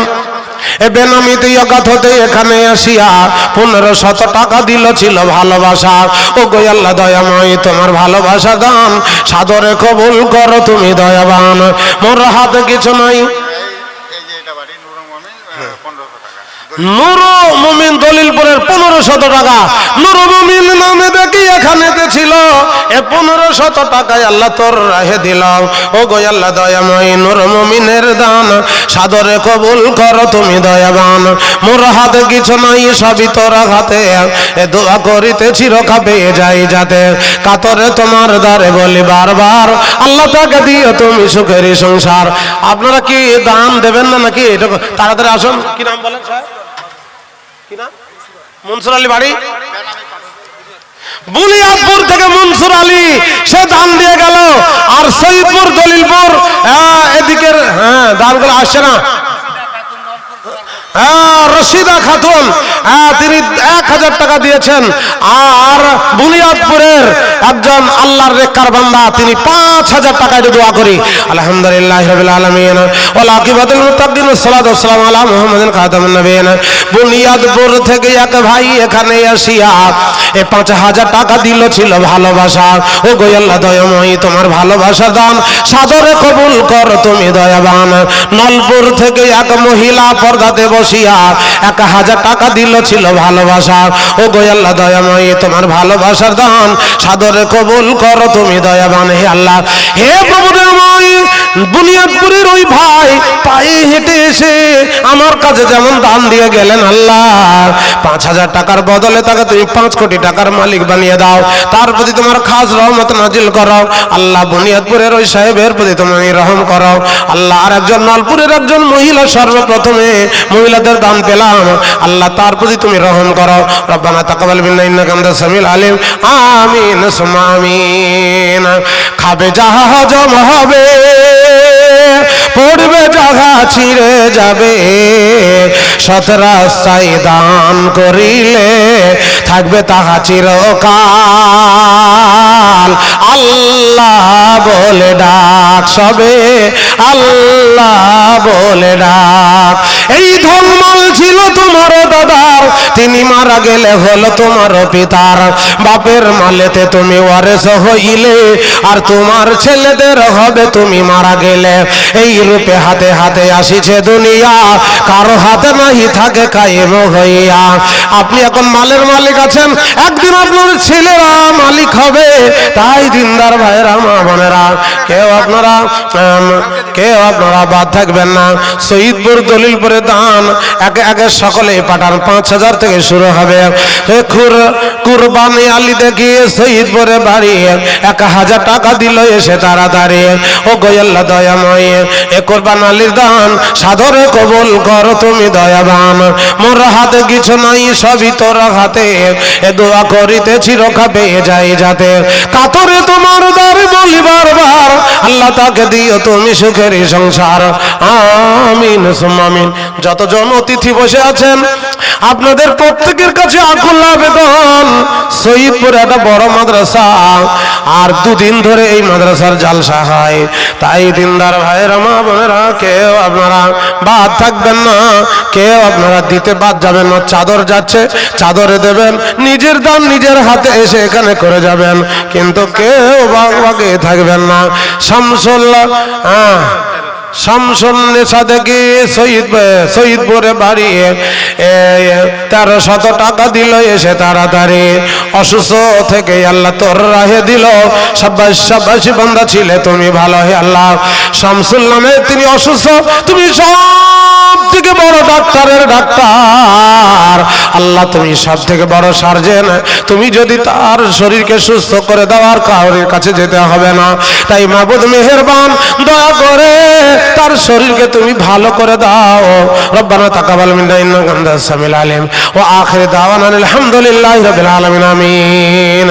এ বেনামিতে ইয়াকাত হতে এখানে আসিয়া 1500 টাকা দিল ছিল ভালোবাসা। ও গো আল্লাহ দয়াময়, তোমার ভালোবাসা দান সাদরে কবুল করো, তুমি দয়াবান। মোর হাতে কিছু নাই। এই যে এটা বাড়ি নূর মুমিন দলিলপুরের 1500 টাকা। নূর মুমিন নামে দেখি এখানে ছিল, এ 1500 টাকায় আল্লাহ তোর রাহে দিলাম। ও গো আল্লাহ দয়াময়, নূর মুমিনের দান সাদরে কবুল করো তুমি দয়াবান। মোর হাতে কিছু নাই, সবই তোর হাতে, এ দোয়া করিতেছি রক্ষা পেয়ে যাই যাতে। কাতরে তোমার দ্বারে বলি বারবার, আল্লাহ তাকে দিও তুমি সুখেরই সংসার। আপনারা কি দান দেবেন না নাকি? এটা তাড়াতাড়ি আসুন। কি নাম বলেন সাহেব? কি নাম? মনসুর আলী বাড়ি বুনিয়াদপুর থেকে মনসুর আলী সে দান দিয়ে গেল। আর সৈয়দপুর দলিলপুর এদিকের দানগুলো আসছে না। রশিদা খাতুন তিনি 1000 টাকা দিয়েছেন। আর বুনিয়াদপুরের একজন আল্লাহর নেককার বান্দা তিনি 5000 টাকা। এটা দোয়া করি আলহামদুলিল্লাহ রাব্বিল আলামিন ওয়াল আকিবাতুল মুত্তাকিন ওয়াসসালাতু ওয়াসসালামু আলা মুহাম্মাদিন খাতামুন নবিয়িন। বুনিয়াদপুর থেকে এক ভাই এখানে আসিয়া 5000 টাকা দিল, ছিল ভালোবাসা। ও গো আল্লাহ দয়াময়, তোমার ভালোবাসা দান সাদরে কবুল কর তুমি দয়াবান। নলপুর থেকে এক মহিলা পর্দাতে বসিয়া 1000 টাকা দিল, ছিল ভালোবাসা। ও গো আল্লাহ দয়াময়, তোমার ভালোবাসার দান সাদরে কবুল করো তুমি দয়াবান। হে আল্লাহ, হে প্রভু দয়াময়, বুনিয়াদপুরের ওই ভাই পায়ে হেঁটে এসে আমার কাছে যেমন দান দিয়ে গেলেন, আল্লাহ 5000 টাকার বদলে তাকে তুমি 5 কোটি টাকার মালিক বানিয়ে দাও। তার প্রতি তোমার খাস রহমত নাজিল করো আল্লাহ। বুনিয়াদপুরের ওই সাহেবের প্রতি তুমি রহম করো আল্লাহ। আর একজন নলপুরের একজন মহিলা সর্বপ্রথমে মহিলাদের দান পেলাম, আল্লাহ তার প্রতি তুমি রহম করো। রব্বানা তাকাব্বাল মিন্না ইন্নাকা আনতাস সামিউল আলিম। আমিন সুম্মা আমিন। খাবে যাহা হজম হবে, পড়বে জাগা ছিঁড়ে যাবে, সৎ রাস্তায় দান করিলে থাকবে তাহা চিরকাল। আল্লাহ বলে ডাক সবে, আল্লাহ বলে ডাক। এই ধনমাল ছিল তোমার দাদার, তিনি মারা গেলে হলো তোমার পিতার। বাপের মালেতে তুমি ওয়ারেস হইলে, আর তোমার ছেলেদের হবে তুমি মারা গেলে। এই রূপে হাতে হাতে আসিছে দুনিয়া, কারো হাতে নাহি থাকে কায়েম হইয়া। আপনি এখন মালের মালিক আছেন, একদিন আপনার ছেলেরা মালিক হবে। তাই দিনদার ভাইয়েরা মা বোনেরা, কেউ আপনারা বাদ থাকবেন না। শহীদপুর দলিলপুরে দান একে একে সকলে পাঠান। 5000 থেকে শুরু হবে। কুরবানি আলী দেখিয়ে শহীদপুরে বাড়ি 1000 টাকা দিল এসে তাড়াতাড়ি। ও গো আল্লাহ দয়াময়, এ কুরবান আলীর দান সাদরে কবুল করো তুমি দয়াবান। মোর হাতে কিছু নাই, সবই তোর হাতে, এ দোয়া করিতেছি রক্ষা পেয়ে যাই যাতে। কাতরে তোমার দ্বারে বলি বারবার, আল্লাহ তাকে দিও তুমি সুখেরই সংসার। আমিন সুম্মা আমিন। যতজন অতিথি বসে আছেন আপনাদের প্রত্যেকের কাছে আকুল আবেদন, শহীদপুর একটা বড় মাদ্রাসা, আর 2 দিন ধরে এই মাদ্রাসার জালসা হয়। তাই দিনদার ভাইয়েরা মা বোনেরা, কেউ আপনারা বাদ থাকবেন না, কেউ আপনারা দিতে বাদ যাবেন না। চাদর যাচ্ছে, চাদরে দেবেন, নিজের দান নিজের হাতে এসে এখানে করে যাবেন, কিন্তু কেউ ভাগে থাকবেন না। শামসুল নেশা দেখি শহীদপুরে বাড়ি 1300 টাকা দিল এসে তাড়াতাড়ি। অসুস্থ থেকে আল্লাহ তোর রাহে দিল, সাব্বাসী বান্দা ছিলে তুমি ভালো। হে আল্লাহ, শামসুল নামে তিনি অসুস্থ, তুমি সব থেকে বড় ডাক্তারের ডাক্তার আল্লাহ, তুমি সব থেকে বড় সার্জেন। তুমি যদি তার শরীরকে সুস্থ করে দাও, আর কারোর কাছে যেতে হবে না। তাই মাবুদ মেহেরবান, দয়া করে তার শরীরকে তুমি ভালো করে দাও। রব্বানা তাকাব্বাল মিন্না ইন্নাকা আনতাস সামিউল আলিম ওয়া আখিরু দাওয়ানা আলহামদুলিল্লাহি রাব্বিল আলামিন। আমিন।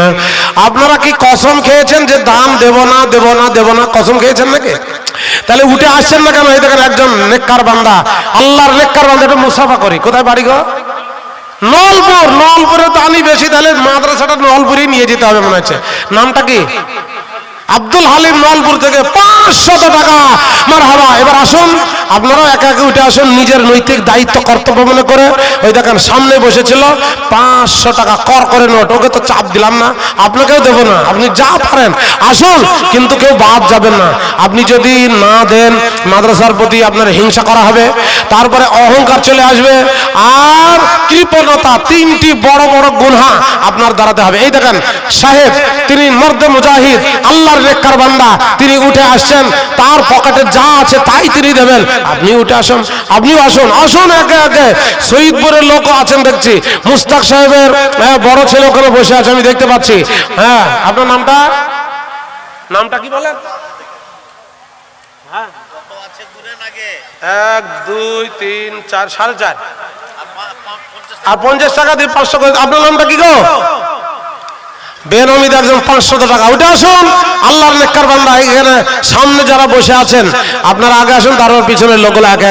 আপনারা কি কসম খেয়েছেন যে দান দেব না দেব না দেব না? কসম খেয়েছেন নাকি? তাহলে উঠে আসছেন না কেন? এই দেখেন একজন নেককার বান্দা, আল্লাহর নেককার বান্দা, একটু মুসাফা করি। কোথায় বাড়ি গো? নলপুর। নলপুরে তো আনি বেশি, তাহলে মাদ্রাসাটা নলপুরেই নিয়ে যেতে হবে মনে হচ্ছে। নামটা কি? আব্দুল হালিম নলপুর থেকে 500 টাকা। মারহাবা। এবার আসুন আপনারাও একা একা উঠে আসুন, নিজের নৈতিক দায়িত্ব কর্তব্য মনে করে। ওই দেখেন সামনে বসেছিল 500 টাকা কর করে নোট, ওকে তো চাপ দিলাম না, আপনাকেও দেবো না, আপনি যা পারেন আসুন, কিন্তু কেউ বাদ যাবেন না। আপনি যদি না দেন মাদ্রাসার প্রতি আপনার হিংসা করা হবে, তারপরে অহংকার চলে আসবে, আর কৃপণতা, 3টি বড় বড় গুনাহ আপনার দাঁড়াতে হবে। এই দেখেন সাহেব, তিনি মর্দে মুজাহিদ, আল্লাহর নেককার বান্দা, তিনি উঠে আসছেন, তার পকেটে যা আছে তাই তিনি দেবেন। আপনি উঠে আসুন, আপনিও আসুন, আসুন একে একে। শহীদপুরের লোকও আছেন দেখছি, মুস্তাক সাহেবের বড় ছেলে ওখানে বসে আছে আমি দেখতে পাচ্ছি। হ্যাঁ, আপনার নামটা কি বলেন? 1 2 3 4 4.5 আর 50 টাকা দিয়ে 500 করে। আপনার নামটা কি গো? বেনমিদ একজন 500 টাকা। উঠে আসুন, আল্লাহর নেককার বান্দা। এখানে সামনে যারা বসে আছেন আপনারা আগে আসুন, তারপর পিছনের লোকগুলো একে একে